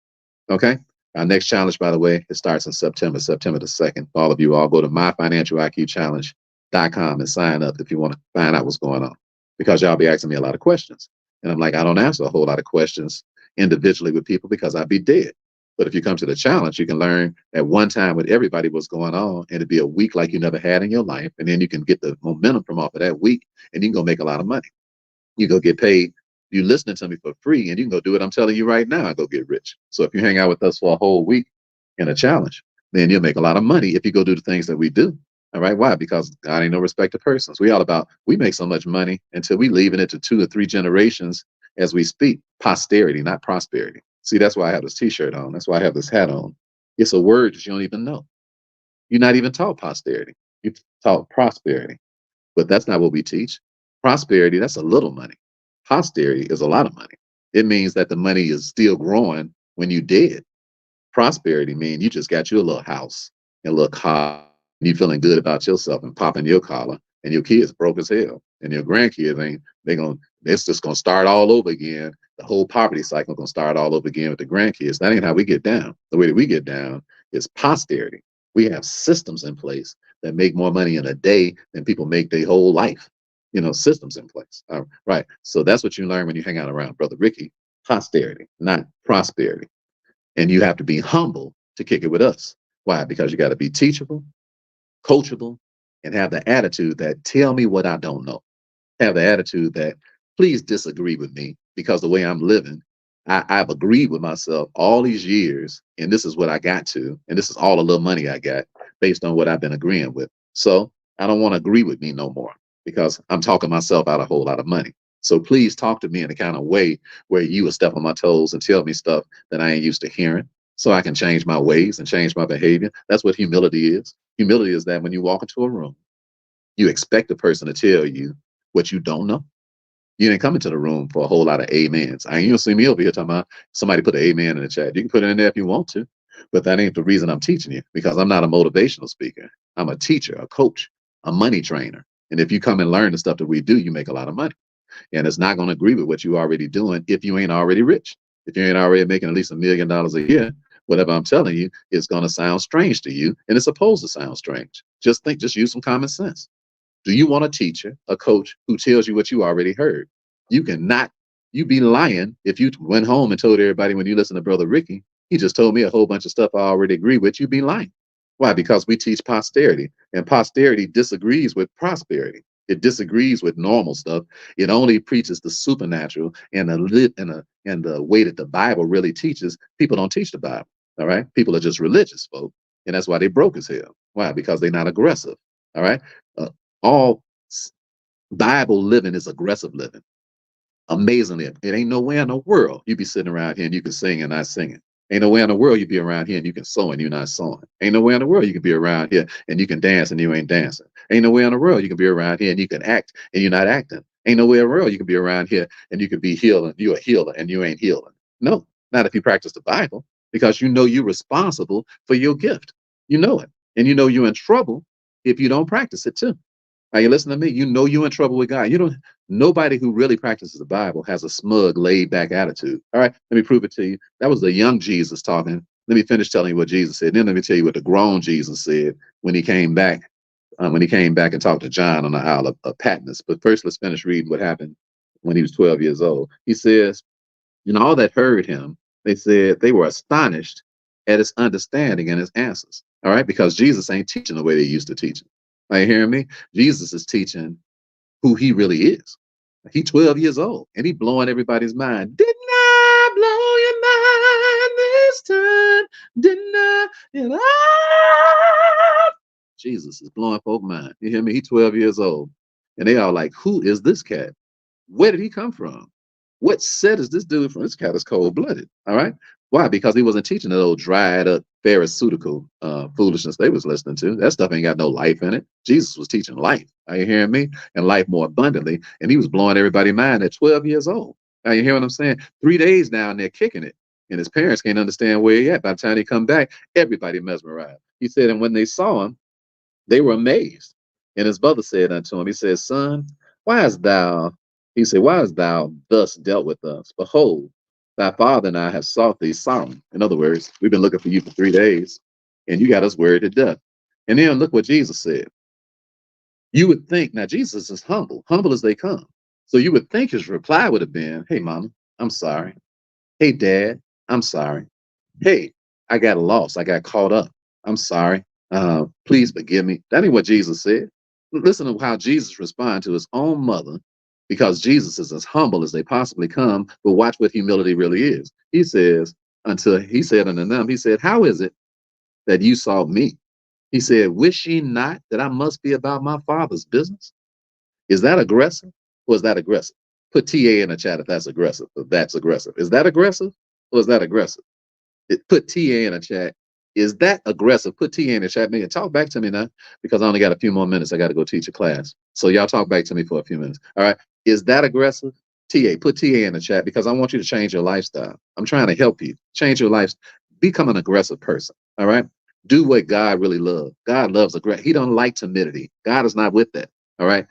Okay. Our next challenge, by the way, it starts in September the 2nd. For all of you, all go to myfinancialiqchallenge.com and sign up if you want to find out what's going on, because y'all be asking me a lot of questions. And I'm like, I don't answer a whole lot of questions individually with people because I'd be dead. But if you come to the challenge, you can learn at one time with everybody what's going on, and it'd be a week like you never had in your life. And then you can get the momentum from off of that week, and you can go make a lot of money. You go get paid. You listening to me for free, and you can go do what I'm telling you right now and go get rich. So if you hang out with us for a whole week in a challenge, then you'll make a lot of money if you go do the things that we do. All right. Why? Because God ain't no respect of persons. We make so much money until we leaving it to 2 or 3 generations as we speak. Posterity, not prosperity. See, that's why I have this t-shirt on. That's why I have this hat on. It's a word that you don't even know. You're not even taught posterity. You taught prosperity. But that's not what we teach. Prosperity, that's a little money. Posterity is a lot of money. It means that the money is still growing when you dead. Prosperity means you just got you a little house and a little car, and you feeling good about yourself and popping your collar, and your kids broke as hell. And your grandkids ain't, it's just gonna start all over again. The whole poverty cycle gonna start all over again with the grandkids. That ain't how we get down. The way that we get down is posterity. We have systems in place that make more money in a day than people make their whole life. Systems in place. Right. So that's what you learn when you hang out around Brother Ricky. Posterity, not prosperity. And you have to be humble to kick it with us. Why? Because you got to be teachable, coachable, and have the attitude that tell me what I don't know. Have the attitude that please disagree with me because the way I'm living, I've agreed with myself all these years, and this is what I got to, and this is all the little money I got based on what I've been agreeing with. So I don't want to agree with me no more because I'm talking myself out a whole lot of money. So please talk to me in a kind of way where you will step on my toes and tell me stuff that I ain't used to hearing so I can change my ways and change my behavior. That's what humility is. Humility is that when you walk into a room, you expect the person to tell you what you don't know. You didn't come into the room for a whole lot of amens. I ain't you see me over here talking about somebody put an amen in the chat. You can put it in there if you want to, but that ain't the reason I'm teaching you because I'm not a motivational speaker. I'm a teacher, a coach, a money trainer. And if you come and learn the stuff that we do, you make a lot of money. And it's not going to agree with what you're already doing if you ain't already rich. If you ain't already making at least $1 million a year, whatever I'm telling you is going to sound strange to you. And it's supposed to sound strange. Just use some common sense. Do you want a teacher, a coach who tells you what you already heard? You cannot, you be lying if you went home and told everybody when you listen to Brother Ricky, he just told me a whole bunch of stuff I already agree with, you'd be lying. Why? Because we teach posterity, and posterity disagrees with prosperity. It disagrees with normal stuff. It only preaches the supernatural and the way that the Bible really teaches. People don't teach the Bible. All right. People are just religious folk. And that's why they broke as hell. Why? Because they're not aggressive. All right. Uh, all Bible living is aggressive living. Amazingly, it ain't nowhere in the world you be sitting around here and you can sing and not singing. Ain't nowhere in the world you be around here and you can sew and you're not sewing. Ain't nowhere in the world you can be around here and you can dance and you ain't dancing. Ain't nowhere in the world you can be around here and you can act and you're not acting. Ain't nowhere in the world you can be around here and you can be healing. You're a healer and you ain't healing. No, not if you practice the Bible because you know you're responsible for your gift. You know it. And you know you're in trouble if you don't practice it too. Are you listening to me? You know you're in trouble with God. You don't. Nobody who really practices the Bible has a smug, laid-back attitude. All right, let me prove it to you. That was the young Jesus talking. Let me finish telling you what Jesus said. Then let me tell you what the grown Jesus said when he came back. When he came back and talked to John on the Isle of Patmos. But first, let's finish reading what happened when he was 12 years old. He says, all that heard him, they said they were astonished at his understanding and his answers. All right, because Jesus ain't teaching the way they used to teach. Are you hearing me? Jesus is teaching who he really is. He's 12 years old and he blowing everybody's mind. Didn't I blow your mind this time? Didn't I? Jesus is blowing folk mind. You hear me? He's 12 years old. And they are like, who is this cat? Where did he come from? What set is this dude from? This cat is cold blooded. All right. Why? Because he wasn't teaching that old dried up pharisaical foolishness they was listening to. That stuff ain't got no life in it. Jesus was teaching life. Are you hearing me? And life more abundantly. And he was blowing everybody's mind at 12 years old. Are you hearing what I'm saying? 3 days now and they're kicking it. And his parents can't understand where he at. By the time they come back, everybody mesmerized. He said, and when they saw him, they were amazed. And his mother said unto him, he said, son, why hast thou, he said, why hast thou thus dealt with us? Behold, thy father and I have sought thee solemn. In other words, we've been looking for you for 3 days, and you got us worried to death. And then look what Jesus said. You would think, now Jesus is humble, humble as they come. So you would think his reply would have been, hey, mama, I'm sorry. Hey, dad, I'm sorry. Hey, I got lost. I got caught up. I'm sorry. Please forgive me. That ain't what Jesus said. Listen to how Jesus responded to his own mother, because Jesus is as humble as they possibly come. But watch what humility really is. He says, until he said unto them, he said, how is it that you saw me? He said, wish ye not that I must be about my father's business? Is that aggressive or is that aggressive? Put TA in the chat if that's aggressive. If that's aggressive. Is that aggressive or is that aggressive? Put TA in the chat. Is that aggressive? Put TA in the chat. Man, talk back to me now because I only got a few more minutes. I got to go teach a class. So y'all talk back to me for a few minutes. All right. Is that aggressive? TA, put TA in the chat because I want you to change your lifestyle. I'm trying to help you change your life. Become an aggressive person. All right. Do what God really loves. God loves aggressive. He don't like timidity. God is not with that. All right.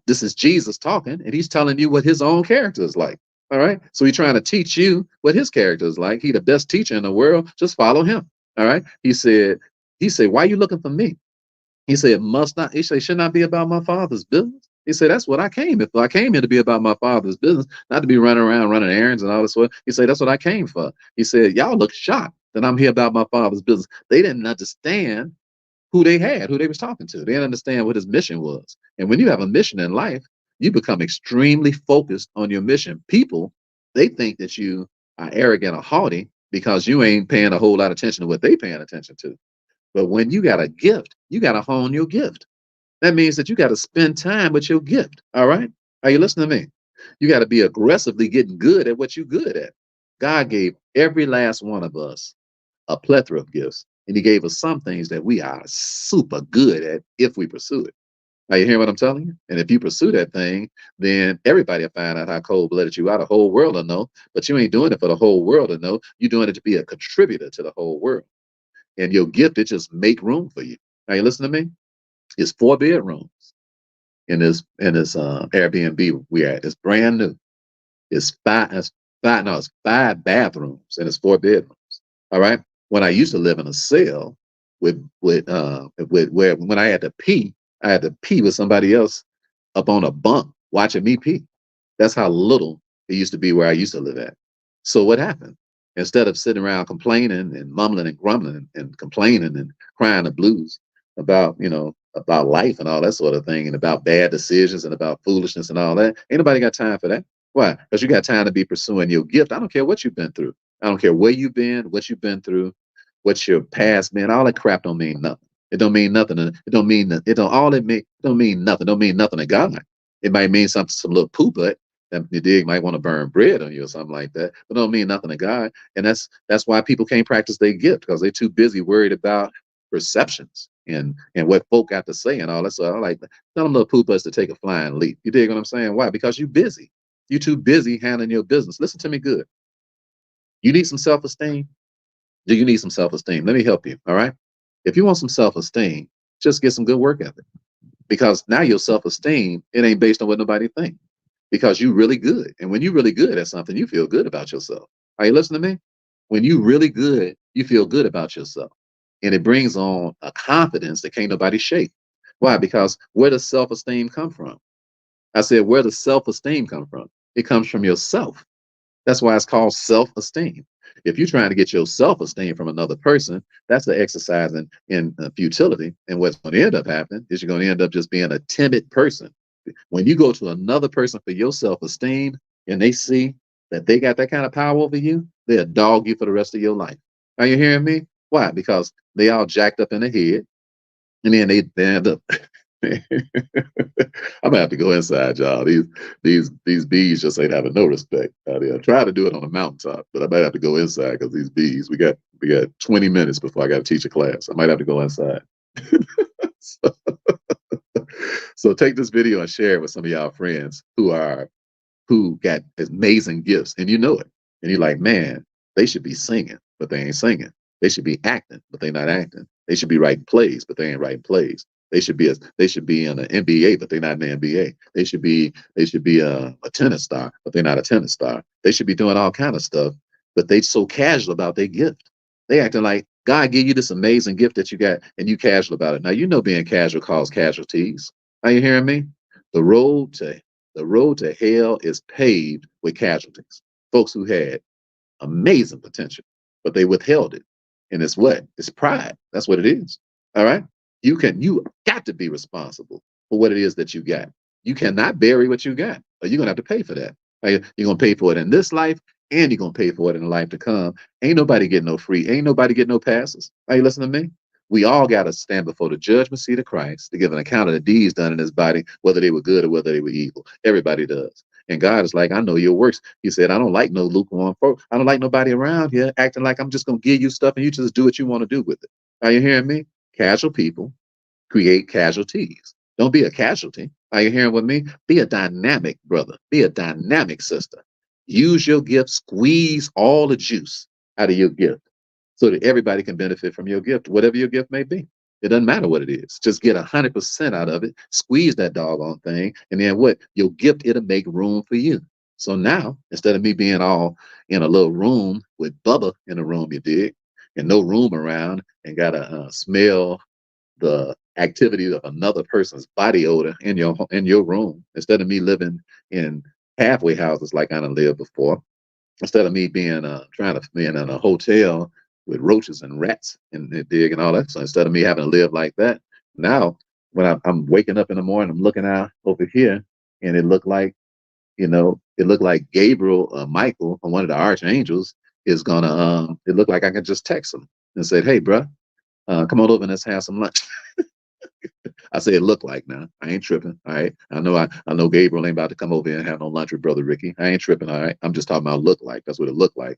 This is Jesus talking, and he's telling you what his own character is like. All right. So he's trying to teach you what his character is like. He the best teacher in the world. Just follow him. All right. He said, why are you looking for me? He said, must not, he said, should not be about my father's business. He said, that's what I came here for. I came here to be about my father's business, not to be running around running errands and all this stuff. He said, that's what I came for. He said, y'all look shocked that I'm here about my father's business. They didn't understand who they had, who they was talking to. They didn't understand what his mission was. And when you have a mission in life, you become extremely focused on your mission. People, they think that you are arrogant or haughty because you ain't paying a whole lot of attention to what they paying attention to. But when you got a gift, you got to hone your gift. That means that you got to spend time with your gift. All right. Are you listening to me? You got to be aggressively getting good at what you're good at. God gave every last one of us a plethora of gifts, and he gave us some things that we are super good at if we pursue it. Are you hearing what I'm telling you? And if you pursue that thing, then everybody will find out how cold-blooded you are. The whole world will know, but you ain't doing it for the whole world to know. You're doing it to be a contributor to the whole world. And your gift, it just make room for you. Are you listening to me? It's 4 bedrooms in this Airbnb we're at. It's brand new. It's 5 bathrooms and it's 4 bedrooms. All right. When I used to live in a cell with where when I had to pee with somebody else up on a bunk watching me pee. That's how little it used to be where I used to live at. So what happened? Instead of sitting around complaining and mumbling and grumbling and complaining and crying the blues about, about life and all that sort of thing and about bad decisions and about foolishness and all that, ain't nobody got time for that. Why? Because you got time to be pursuing your gift. I don't care what you've been through. I don't care where you've been, what you've been through, what's your past been. All that crap don't mean nothing. It don't mean nothing. It don't mean it don't all it mean. It don't mean nothing. It don't mean nothing to God. It might mean something, some little poo butt that you dig might want to burn bread on you or something like that. But it don't mean nothing to God. And that's why people can't practice their gift because they're too busy worried about perceptions and what folk got to say and all that. So I like tell them little poo butts to take a flying leap. You dig what I'm saying? Why? Because you're busy. You're too busy handling your business. Listen to me good. You need some self-esteem. Do you need some self-esteem? Let me help you. All right. If you want some self-esteem, just get some good work ethic. Because now your self-esteem, it ain't based on what nobody think. Because you really good. And when you're really good at something, you feel good about yourself. Are you listening to me? When you really good, you feel good about yourself. And it brings on a confidence that can't nobody shake. Why? Because where does self-esteem come from? I said, where does self-esteem come from? It comes from yourself. That's why it's called self-esteem. If you're trying to get your self-esteem from another person, that's the exercise in futility. And what's going to end up happening is you're going to end up just being a timid person. When you go to another person for your self-esteem and they see that they got that kind of power over you, they'll dog you for the rest of your life. Are you hearing me? Why? Because they all jacked up in the head and then they end up I'm gonna have to go inside, y'all. These bees just ain't having no respect out here. I try to do it on the mountaintop, but I might have to go inside because these bees. We got 20 minutes before I got to teach a class. I might have to go inside. so, so take this video and share it with some of y'all friends who got amazing gifts, and you know it, and you're like, man, they should be singing, but they ain't singing. They should be acting, but they not acting. They should be writing plays, but they ain't writing plays. They should be in an NBA, but they're not in the NBA. They should be a tennis star, but they're not a tennis star. They should be doing all kind of stuff, but they so casual about their gift. They acting like God gave you this amazing gift that you got, and you casual about it. Now you know being casual causes casualties. Are you hearing me? The road to The road to hell is paved with casualties. Folks who had amazing potential, but they withheld it. And it's what? It's pride. That's what it is. All right. You got to be responsible for what it is that you got. You cannot bury what you got, or you're gonna have to pay for that. Right? You're gonna pay for it in this life, and you're gonna pay for it in the life to come. Ain't nobody getting no free, ain't nobody getting no passes. Are you listening to me? We all gotta stand before the judgment seat of Christ to give an account of the deeds done in his body, whether they were good or whether they were evil. Everybody does. And God is like, I know your works. He said, I don't like no lukewarm folk. I don't like nobody around here acting like I'm just going to give you stuff and you just do what you want to do with it. Are you hearing me? Casual people create casualties. Don't be a casualty. Are you hearing with me? Be a dynamic brother. Be a dynamic sister. Use your gift. Squeeze all the juice out of your gift so that everybody can benefit from your gift, whatever your gift may be. It doesn't matter what it is. Just get 100% out of it. Squeeze that doggone thing, and then what? Your gift, it'll make room for you. So now, instead of me being all in a little room with Bubba in the room, you dig, and no room around, and gotta smell the activity of another person's body odor in your room, instead of me living in halfway houses like I done lived before, instead of me being trying to be in a hotel with roaches and rats and dig and all that. So instead of me having to live like that, now when I'm waking up in the morning, I'm looking out over here, and it looked like Gabriel or Michael or one of the archangels is gonna. It looked like I could just text him and said, "Hey, bro, come on over and let's have some lunch." I say it looked like now. I ain't tripping. All right. I know Gabriel ain't about to come over here and have no lunch with Brother Ricky. I ain't tripping. All right. I'm just talking about look like. That's what it looked like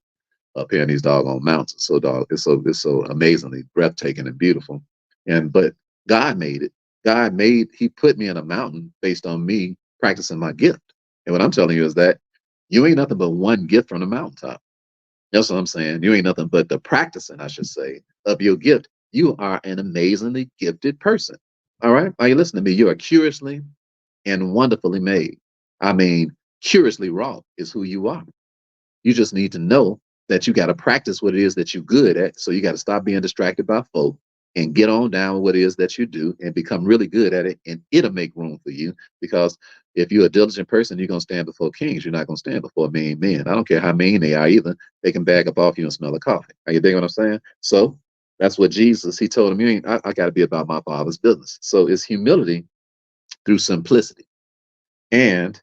up here in these doggone mountains. So it's so amazingly breathtaking and beautiful. But God made it. He put me in a mountain based on me practicing my gift. And what I'm telling you is that you ain't nothing but one gift from the mountaintop. That's what I'm saying. You ain't nothing but the practicing, I should say, of your gift. You are an amazingly gifted person. All right. Are you listening to me? You are curiously and wonderfully made. I mean, curiously raw is who you are. You just need to know that you got to practice what it is that you're good at. So you got to stop being distracted by folk and get on down with what it is that you do and become really good at it. And it'll make room for you, because if you're a diligent person, you're going to stand before kings. You're not going to stand before mean men. I don't care how mean they are either. They can bag up off you and smell the coffee. Are you digging what I'm saying? So that's what Jesus, he told him, I got to be about my father's business. So it's humility through simplicity. And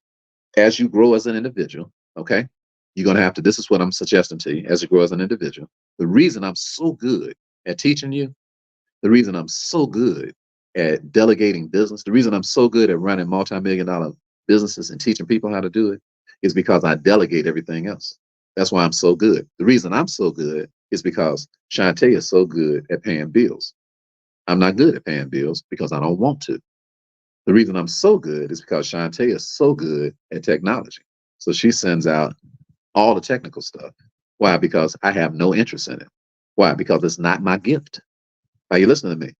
as you grow as an individual, okay, you're going to have to, this is what I'm suggesting to you as you grow as an individual. The reason I'm so good at teaching you, the reason I'm so good at delegating business, the reason I'm so good at running multi-million-dollar businesses and teaching people how to do it is because I delegate everything else. That's why I'm so good. The reason I'm so good is because Shantae is so good at paying bills. I'm not good at paying bills because I don't want to. The reason I'm so good is because Shantae is so good at technology. So she sends out all the technical stuff. Why? Because I have no interest in it. Why? Because it's not my gift. Are you listening to me?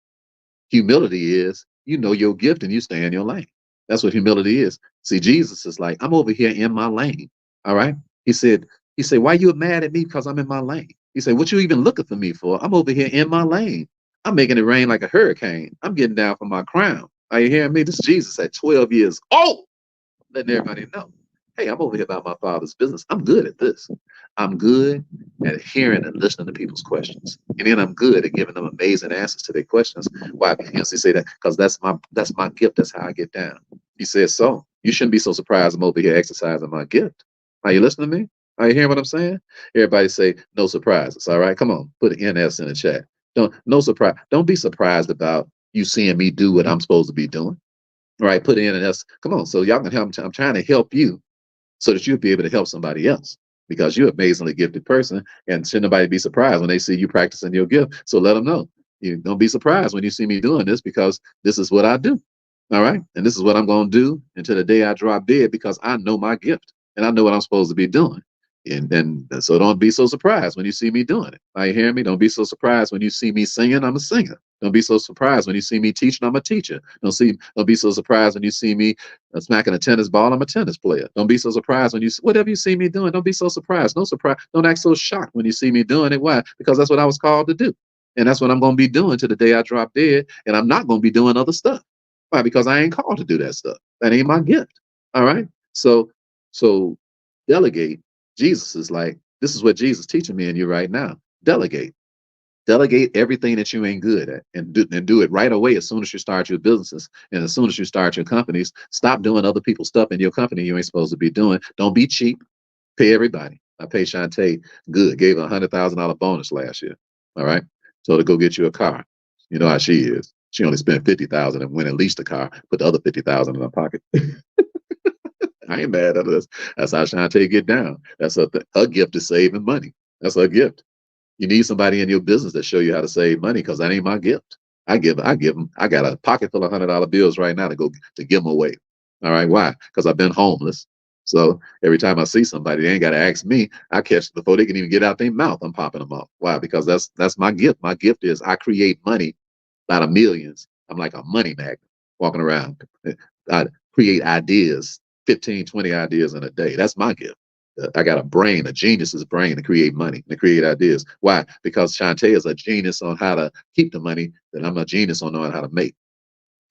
Humility is you know your gift and you stay in your lane. That's what humility is. See, Jesus is like, I'm over here in my lane. All right. He said, why you mad at me? Because I'm in my lane. He said, what you even looking for me for? I'm over here in my lane. I'm making it rain like a hurricane. I'm getting down from my crown. Are you hearing me? This is Jesus at 12 years old, letting everybody know. Hey, I'm over here about my father's business. I'm good at this. I'm good at hearing and listening to people's questions. And then I'm good at giving them amazing answers to their questions. Why? Because he say that because that's my gift. That's how I get down. He says so. You shouldn't be so surprised I'm over here exercising my gift. Are you listening to me? Are you hearing what I'm saying? Everybody say no surprises. All right, come on, put an NS in the chat. No surprise. Don't be surprised about you seeing me do what I'm supposed to be doing. All right, put in an S. Come on, so y'all can help. I'm trying to help you so that you'll be able to help somebody else, because you're an amazingly gifted person, and should nobody be surprised when they see you practicing your gift. So let them know. You don't be surprised when you see me doing this, because this is what I do. All right. And this is what I'm going to do until the day I drop dead, because I know my gift and I know what I'm supposed to be doing. And then, so don't be so surprised when you see me doing it. Are you hearing me? Don't be so surprised when you see me singing. I'm a singer. Don't be so surprised when you see me teaching. I'm a teacher. Don't be so surprised when you see me smacking a tennis ball. I'm a tennis player. Don't be so surprised when whatever you see me doing. Don't be so surprised. No surprise. Don't act so shocked when you see me doing it. Why? Because that's what I was called to do, and that's what I'm going to be doing to the day I drop dead. And I'm not going to be doing other stuff. Why? Because I ain't called to do that stuff. That ain't my gift. All right. So, so delegate. Jesus is like, this is what Jesus teaching me and you right now. Delegate. Delegate everything that you ain't good at and do it right away as soon as you start your businesses and as soon as you start your companies. Stop doing other people's stuff in your company you ain't supposed to be doing. Don't be cheap. Pay everybody. I pay Shantae good. Gave her $100,000 bonus last year. All right. So to go get you a car. You know how she is. She only spent 50,000 and went and leased a car, put the other 50,000 in her pocket. I ain't mad at us. That's how Shantae get down. That's a gift is saving money. That's her gift. You need somebody in your business that show you how to save money because that ain't my gift. I give them. I got a pocket full of $100 bills right now to go to give them away. All right, why? Because I've been homeless. So every time I see somebody, they ain't got to ask me. I catch before they can even get out their mouth. I'm popping them off. Why? Because that's my gift. My gift is I create money out of millions. I'm like a money magnet walking around. I create ideas, 15, 20 ideas in a day. That's my gift. I got a brain, a genius's brain to create money, to create ideas. Why? Because Shantae is a genius on how to keep the money, and I'm a genius on knowing how to make.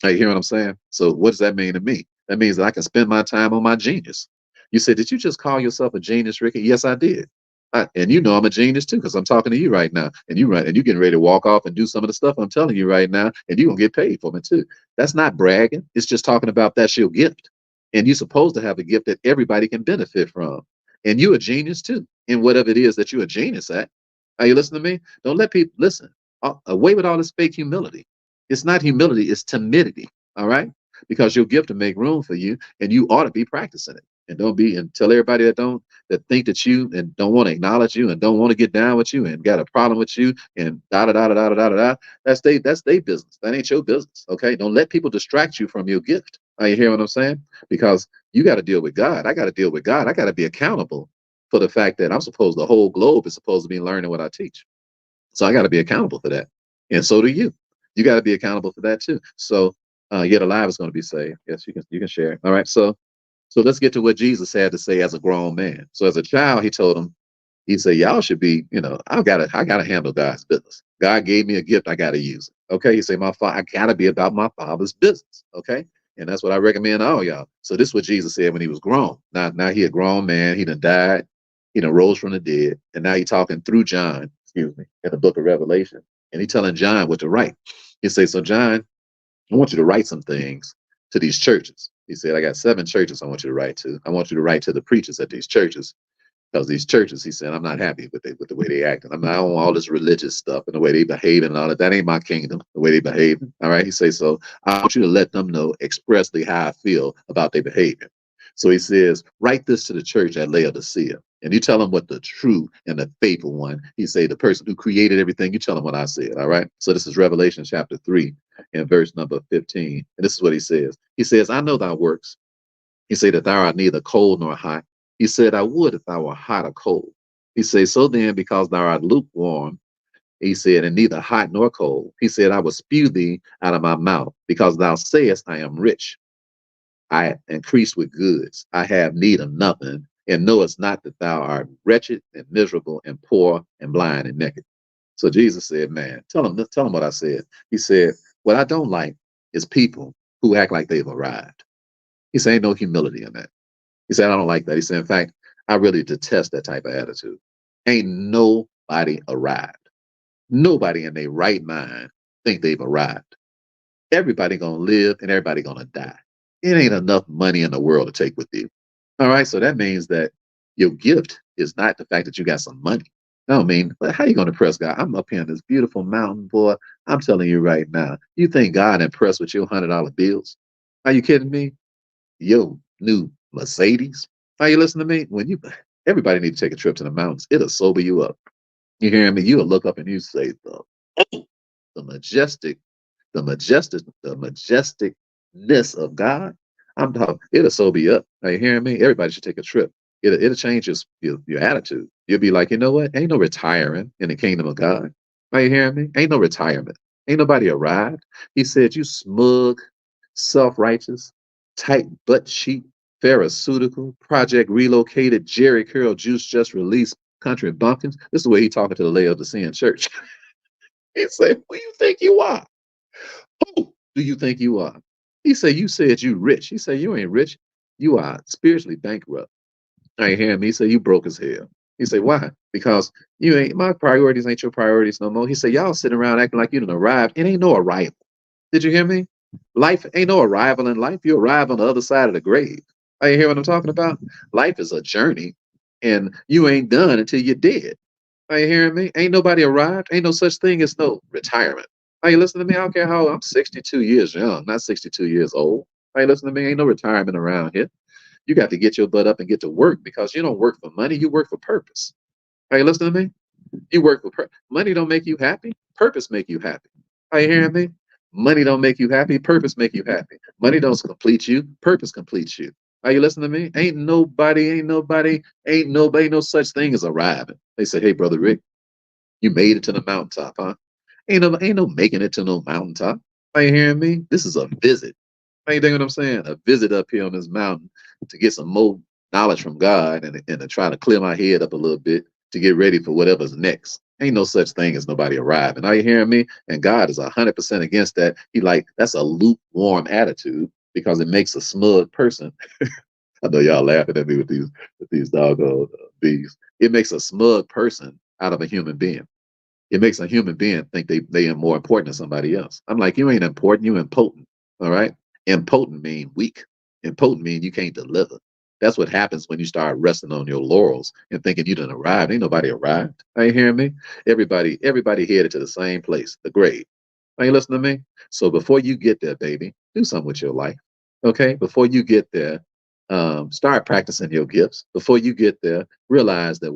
Now, you hear what I'm saying? So what does that mean to me? That means that I can spend my time on my genius. You said, did you just call yourself a genius, Ricky? Yes, I did. And you know I'm a genius too, because I'm talking to you right now. And you getting ready to walk off and do some of the stuff I'm telling you right now, and you're gonna get paid for it too. That's not bragging. It's just talking about that's your gift. And you're supposed to have a gift that everybody can benefit from. And you're a genius too, in whatever it is that you're a genius at. Are you listening to me? Don't let people listen. Away with all this fake humility. It's not humility, it's timidity. All right. Because your gift to make room for you, and you ought to be practicing it. And don't be and tell everybody that think that you and don't want to acknowledge you and don't want to get down with you and got a problem with you and da da da da da da da da. That's their business. That ain't your business. Okay. Don't let people distract you from your gift. Are you hearing what I'm saying? Because you got to deal with God. I got to deal with God. I got to be accountable for the fact that the whole globe is supposed to be learning what I teach. So I got to be accountable for that. And so do you. You got to be accountable for that too. So yet alive is going to be saved. Yes, you can share. All right. So let's get to what Jesus had to say as a grown man. So as a child, he told him, he said, y'all should be, I gotta handle God's business. God gave me a gift, I gotta use it. Okay. He said, I gotta be about my father's business. Okay. And that's what I recommend all y'all. So this is what Jesus said when he was grown. Now he a grown man, he done died, he done rose from the dead, and now he talking through John, excuse me, in the book of Revelation. And he telling John what to write. He said, so John, I want you to write some things to these churches. He said, I got 7 churches I want you to write to. I want you to write to the preachers at these churches because these churches, he said, I'm not happy with the way they act. I'm not on all this religious stuff and the way they behave and all that. That ain't my kingdom, the way they behave. All right. He says, so I want you to let them know expressly how I feel about their behavior. So he says, write this to the church at Laodicea. And you tell them what the true and the faithful one, he say, the person who created everything, you tell them what I said. All right. So this is Revelation chapter 3 and verse number 15. And this is what he says. He says, I know thy works. He said that thou art neither cold nor hot. He said, I would if thou were hot or cold. He said, so then, because thou art lukewarm, he said, and neither hot nor cold, he said, I will spew thee out of my mouth, because thou sayest, I am rich, I increase with goods, I have need of nothing, and knowest not that thou art wretched and miserable and poor and blind and naked. So Jesus said, man, tell him what I said. He said, what I don't like is people who act like they've arrived. He said, ain't no humility in that. He said, I don't like that. He said, in fact, I really detest that type of attitude. Ain't nobody arrived. Nobody in their right mind think they've arrived. Everybody gonna live and everybody gonna die. It ain't enough money in the world to take with you. All right, so that means that your gift is not the fact that you got some money. I don't mean, but how you gonna impress God? I'm up here in this beautiful mountain, boy. I'm telling you right now. You think God impressed with your $100 bills? Are you kidding me? Yo, new Mercedes. Are you listening to me? Everybody need to take a trip to the mountains. It'll sober you up. You hear me? You'll look up and you say, the majestic, the majesticness of God. I'm talking, it'll sober you up. Are you hearing me? Everybody should take a trip. It'll change your attitude. You'll be like, you know what? Ain't no retiring in the kingdom of God. Are you hearing me? Ain't no retirement. Ain't nobody arrived. He said, you smug, self-righteous, tight butt cheek, pharisaical, project relocated, Jerry Curl juice just released country bumpkins. This is the way he talking to the Laodicean church. He said, who you think you are? Who do you think you are? He said, you said you rich. He said, you ain't rich. You are spiritually bankrupt. I ain't hearing me. He said, you broke as hell. He said, why? Because you ain't my priorities ain't your priorities no more. He said, y'all sitting around acting like you done arrived. It ain't no arrival. Did you hear me? Life ain't no arrival in life. You arrive on the other side of the grave. Are you hear what I'm talking about? Life is a journey, and you ain't done until you're dead. Are you hearing me? Ain't nobody arrived. Ain't no such thing as no retirement. Are you listening to me? I don't care how old. I'm 62 years young, not 62 years old. Are you listening to me? Ain't no retirement around here. You got to get your butt up and get to work because you don't work for money. You work for purpose. Are you listening to me? You work for money don't make you happy. Purpose make you happy. Are you hearing me? Money don't make you happy. Purpose make you happy. Money don't complete you. Purpose completes you. Are you listening to me? Ain't nobody, no such thing as arriving. They say, hey, brother Rick, you made it to the mountaintop, huh? Ain't no making it to no mountaintop. Are you hearing me? This is a visit. You think what I'm saying? A visit up here on this mountain to get some more knowledge from God and to try to clear my head up a little bit to get ready for whatever's next. Ain't no such thing as nobody arriving. Are you hearing me? And God is 100% against that. He like that's a lukewarm attitude because it makes a smug person. I know y'all laughing at me with these doggone bees. It makes a smug person out of a human being. It makes a human being think they are more important than somebody else. I'm like, you ain't important, you impotent. All right. Impotent mean weak. Impotent mean you can't deliver. That's what happens when you start resting on your laurels and thinking you done arrived. Ain't nobody arrived. Are you hearing me? Everybody headed to the same place, the grave. Are you listening to me? So before you get there, baby, do something with your life. Okay. Before you get there, start practicing your gifts. Before you get there, realize that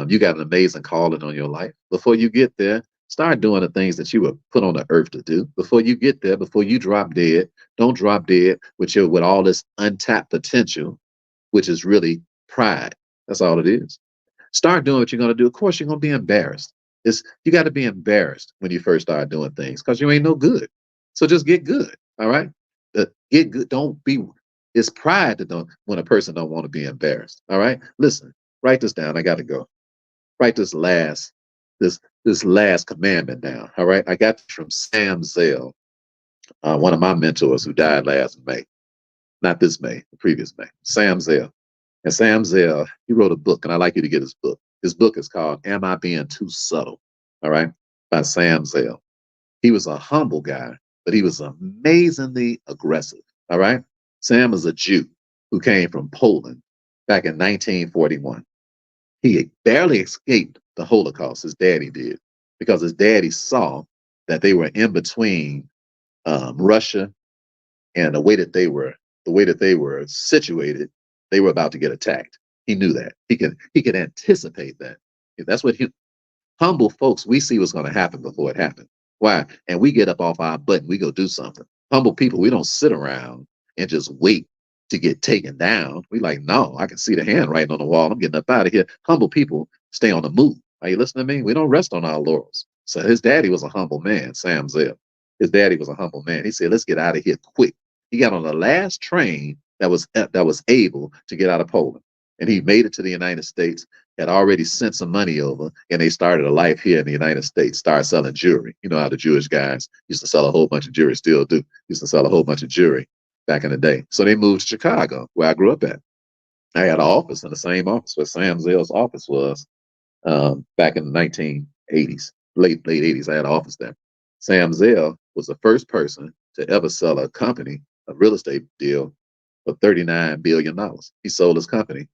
you got an amazing calling on your life. Before you get there, start doing the things that you were put on the earth to do. Before you get there, before you drop dead, don't drop dead with all this untapped potential, which is really pride. That's all it is. Start doing what you're gonna do. Of course, you're gonna be embarrassed. You got to be embarrassed when you first start doing things because you ain't no good. So just get good. All right. Get good. Don't be. It's pride that don't when a person don't want to be embarrassed. All right. Listen. Write this down. I got to go. Write this last commandment down. All right. I got this from Sam Zell, one of my mentors who died last May. Not this May, the previous May. Sam Zell. And Sam Zell, he wrote a book, and I'd like you to get his book. His book is called Am I Being Too Subtle? All right. By Sam Zell. He was a humble guy, but he was amazingly aggressive. All right. Sam is a Jew who came from Poland back in 1941. He barely escaped the Holocaust. His daddy did because his daddy saw that they were in between Russia and the way that they were situated. They were about to get attacked. He knew that. He could anticipate that. That's what humble folks, we see what's going to happen before it happens. Why? And we get up off our butt and we go do something. Humble people, we don't sit around and just wait to get taken down. We like, no, I can see the handwriting on the wall. I'm getting up out of here. Humble people stay on the move. Are you listening to me? We don't rest on our laurels. So his daddy was a humble man, Sam Zell. His daddy was a humble man. He said, let's get out of here quick. He got on the last train that was able to get out of Poland. And he made it to the United States, had already sent some money over, and they started a life here in the United States, started selling jewelry. You know how the Jewish guys used to sell a whole bunch of jewelry, still do, used to sell a whole bunch of jewelry back in the day. So they moved to Chicago, where I grew up at. I had an office in the same office where Sam Zell's office was back in the 1980s, late 80s. I had an office there. Sam Zell was the first person to ever sell a company, a real estate deal, for $39 billion. He sold his company,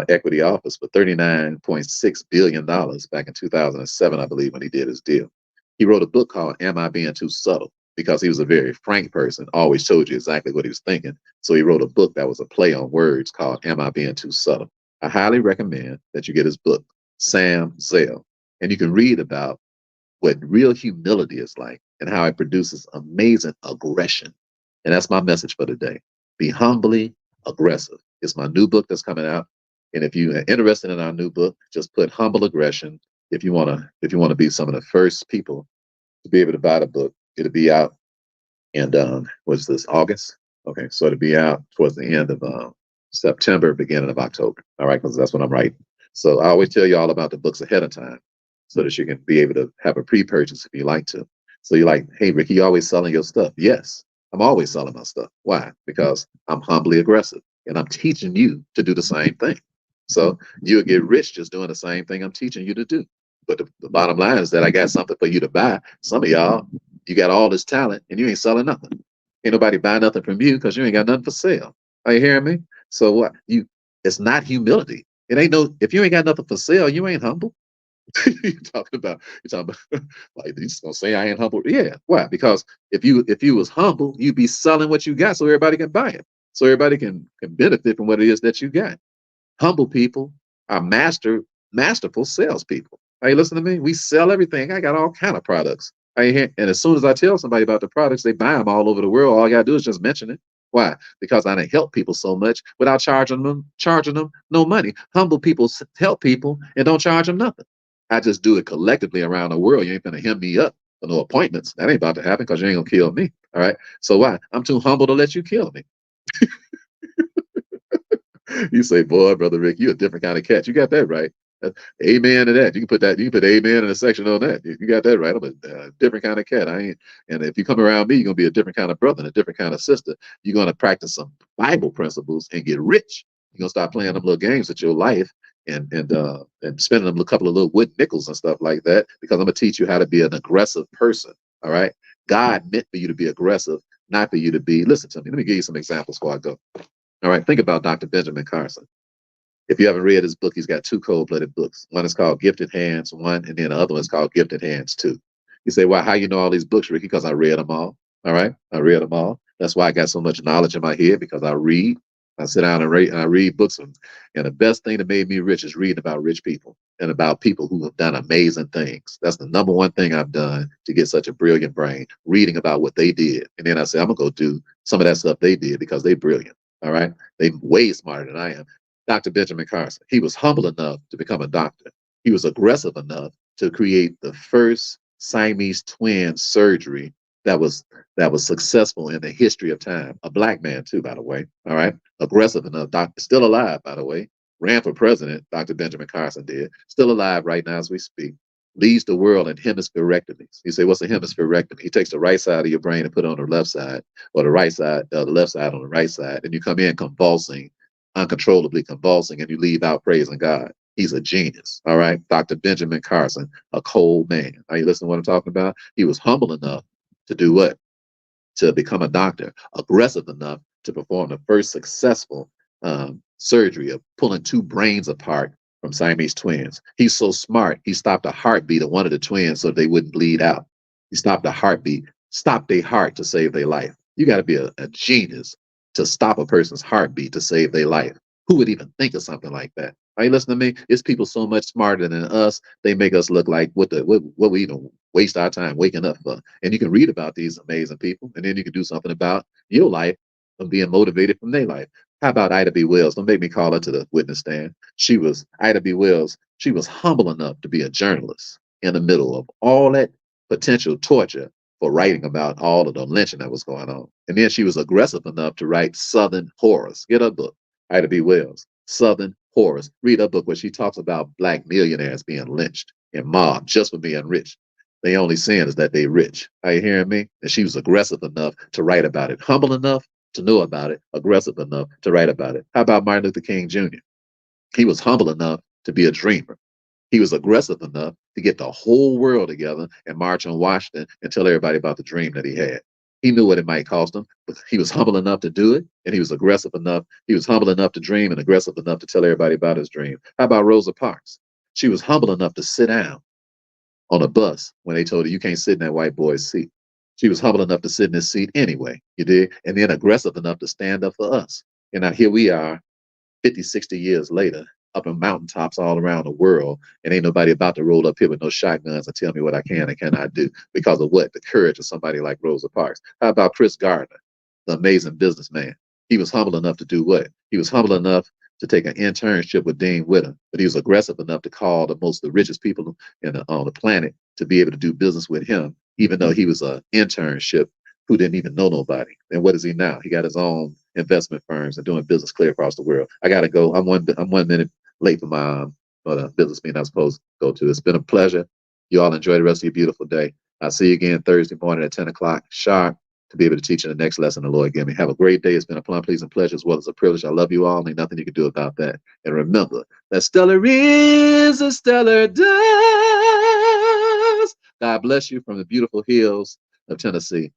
equity office, for $39.6 billion back in 2007, I believe, when he did his deal. He wrote a book called Am I Being Too Subtle? Because he was a very frank person, always told you exactly what he was thinking. So he wrote a book that was a play on words called Am I Being Too Subtle? I highly recommend that you get his book, Sam Zell, and you can read about what real humility is like and how it produces amazing aggression. And that's my message for today. Be humbly aggressive. It's my new book that's coming out. And if you are interested in our new book, just put humble aggression. If you want to be some of the first people to be able to buy the book, it'll be out and what's this, August? Okay, so it'll be out towards the end of September, beginning of October. All right, because that's what I'm writing. So I always tell you all about the books ahead of time so that you can be able to have a pre-purchase if you like to. So you're like, hey, Ricky, you always selling your stuff. Yes. I'm always selling my stuff. Why? Because I'm humbly aggressive and I'm teaching you to do the same thing. So you'll get rich just doing the same thing I'm teaching you to do. But the bottom line is that I got something for you to buy. Some of y'all, you got all this talent and you ain't selling nothing. Ain't nobody buy nothing from you because you ain't got nothing for sale. Are you hearing me? So what you it's not humility. It ain't no if you ain't got nothing for sale, you ain't humble. You're talking about like you just gonna say I ain't humble. Yeah. Why? Because if you was humble, you'd be selling what you got so everybody can buy it. So everybody can benefit from what it is that you got. Humble people are masterful salespeople. Are you listening to me? We sell everything. I got all kind of products. And as soon as I tell somebody about the products, they buy them all over the world. All I gotta do is just mention it. Why? Because I done help people so much without charging them no money. Humble people help people and don't charge them nothing. I just do it collectively around the world. You ain't gonna hem me up for no appointments. That ain't about to happen because you ain't gonna kill me. All right. So why? I'm too humble to let you kill me. You say, boy, brother Rick, you a different kind of cat. You got that right. Amen to that. You can put that. You can put amen in a section on that. You got that right. I'm a different kind of cat. I ain't. And if you come around me, you're gonna be a different kind of brother and a different kind of sister. You're gonna practice some Bible principles and get rich. You're gonna start playing them little games with your life and spending them a couple of little wood nickels and stuff like that. Because I'm gonna teach you how to be an aggressive person. All right. God meant for you to be aggressive, not for you to be. Listen to me. Let me give you some examples before I go. All right, think about Dr. Benjamin Carson. If you haven't read his book, he's got two cold-blooded books. One is called Gifted Hands 1, and then the other one is called Gifted Hands 2. You say, well, how you know all these books, Ricky? Because I read them all. All right, I read them all. That's why I got so much knowledge in my head because I read. I sit down and I read books, and the best thing that made me rich is reading about rich people and about people who have done amazing things. That's the number one thing I've done to get such a brilliant brain, reading about what they did. And then I say, I'm going to go do some of that stuff they did because they're brilliant. All right. They way smarter than I am. Dr. Benjamin Carson, he was humble enough to become a doctor. He was aggressive enough to create the first Siamese twin surgery that was that was successful in the history of time. A black man too, by the way. All right. Aggressive enough, doctor, still alive, by the way. Ran for president, Dr. Benjamin Carson did. Still alive right now as we speak. Leads the world in hemispherectomies. You say, what's a hemispherectomy? He takes the right side of your brain and put it on the left side, or the right side, the left side on the right side, and you come in convulsing, uncontrollably convulsing, and you leave out praising God. He's a genius. All right. Dr. Benjamin Carson, a cold man. Are you listening to what I'm talking about? He was humble enough to do what? To become a doctor, aggressive enough to perform the first successful surgery of pulling two brains apart from Siamese twins. He's so smart, he stopped a heartbeat of one of the twins so they wouldn't bleed out. He stopped a heartbeat, stopped their heart to save their life. You got to be a genius to stop a person's heartbeat to save their life. Who would even think of something like that? Are you listening to me? It's people so much smarter than us. They make us look like what we even waste our time waking up for. And you can read about these amazing people, and then you can do something about your life of being motivated from their life. How about Ida B. Wells? Don't make me call her to the witness stand. She was Ida B. Wells. She was humble enough to be a journalist in the middle of all that potential torture for writing about all of the lynching that was going on. And then she was aggressive enough to write Southern Horrors. Get her book, Ida B. Wells, Southern Horrors. Read her book where she talks about black millionaires being lynched and mobbed just for being rich. The only sin is that they rich. Are you hearing me? And she was aggressive enough to write about it, humble enough to know about it, aggressive enough to write about it. How about Martin Luther King Jr.? He was humble enough to be a dreamer. He was aggressive enough to get the whole world together and march on Washington and tell everybody about the dream that he had. He knew what it might cost him, but he was humble enough to do it, and he was aggressive enough. He was humble enough to dream and aggressive enough to tell everybody about his dream. How about Rosa Parks? She was humble enough to sit down on a bus when they told her you can't sit in that white boy's seat. She was humble enough to sit in his seat anyway, you did, and then aggressive enough to stand up for us. And now here we are, 50, 60 years later, up in mountaintops all around the world, and ain't nobody about to roll up here with no shotguns and tell me what I can and cannot do because of what? The courage of somebody like Rosa Parks. How about Chris Gardner, the amazing businessman? He was humble enough to do what? He was humble enough to take an internship with Dean Witter, but he was aggressive enough to call the richest people on the planet to be able to do business with him, even though he was an internship who didn't even know nobody. And what is he now? He got his own investment firms and doing business clear across the world. I gotta go. I'm 1 minute late for my business meeting I'm supposed to go to. It's been a pleasure. You all enjoy the rest of your beautiful day. I'll see you again Thursday morning at 10 o'clock sharp. to be able to teach in the next lesson the Lord gave me. Have a great day. It's been a plum pleasing pleasure as well as a privilege. I love you all. And ain't nothing you can do about that. And remember that stellar is a stellar does. God bless you from the beautiful hills of Tennessee.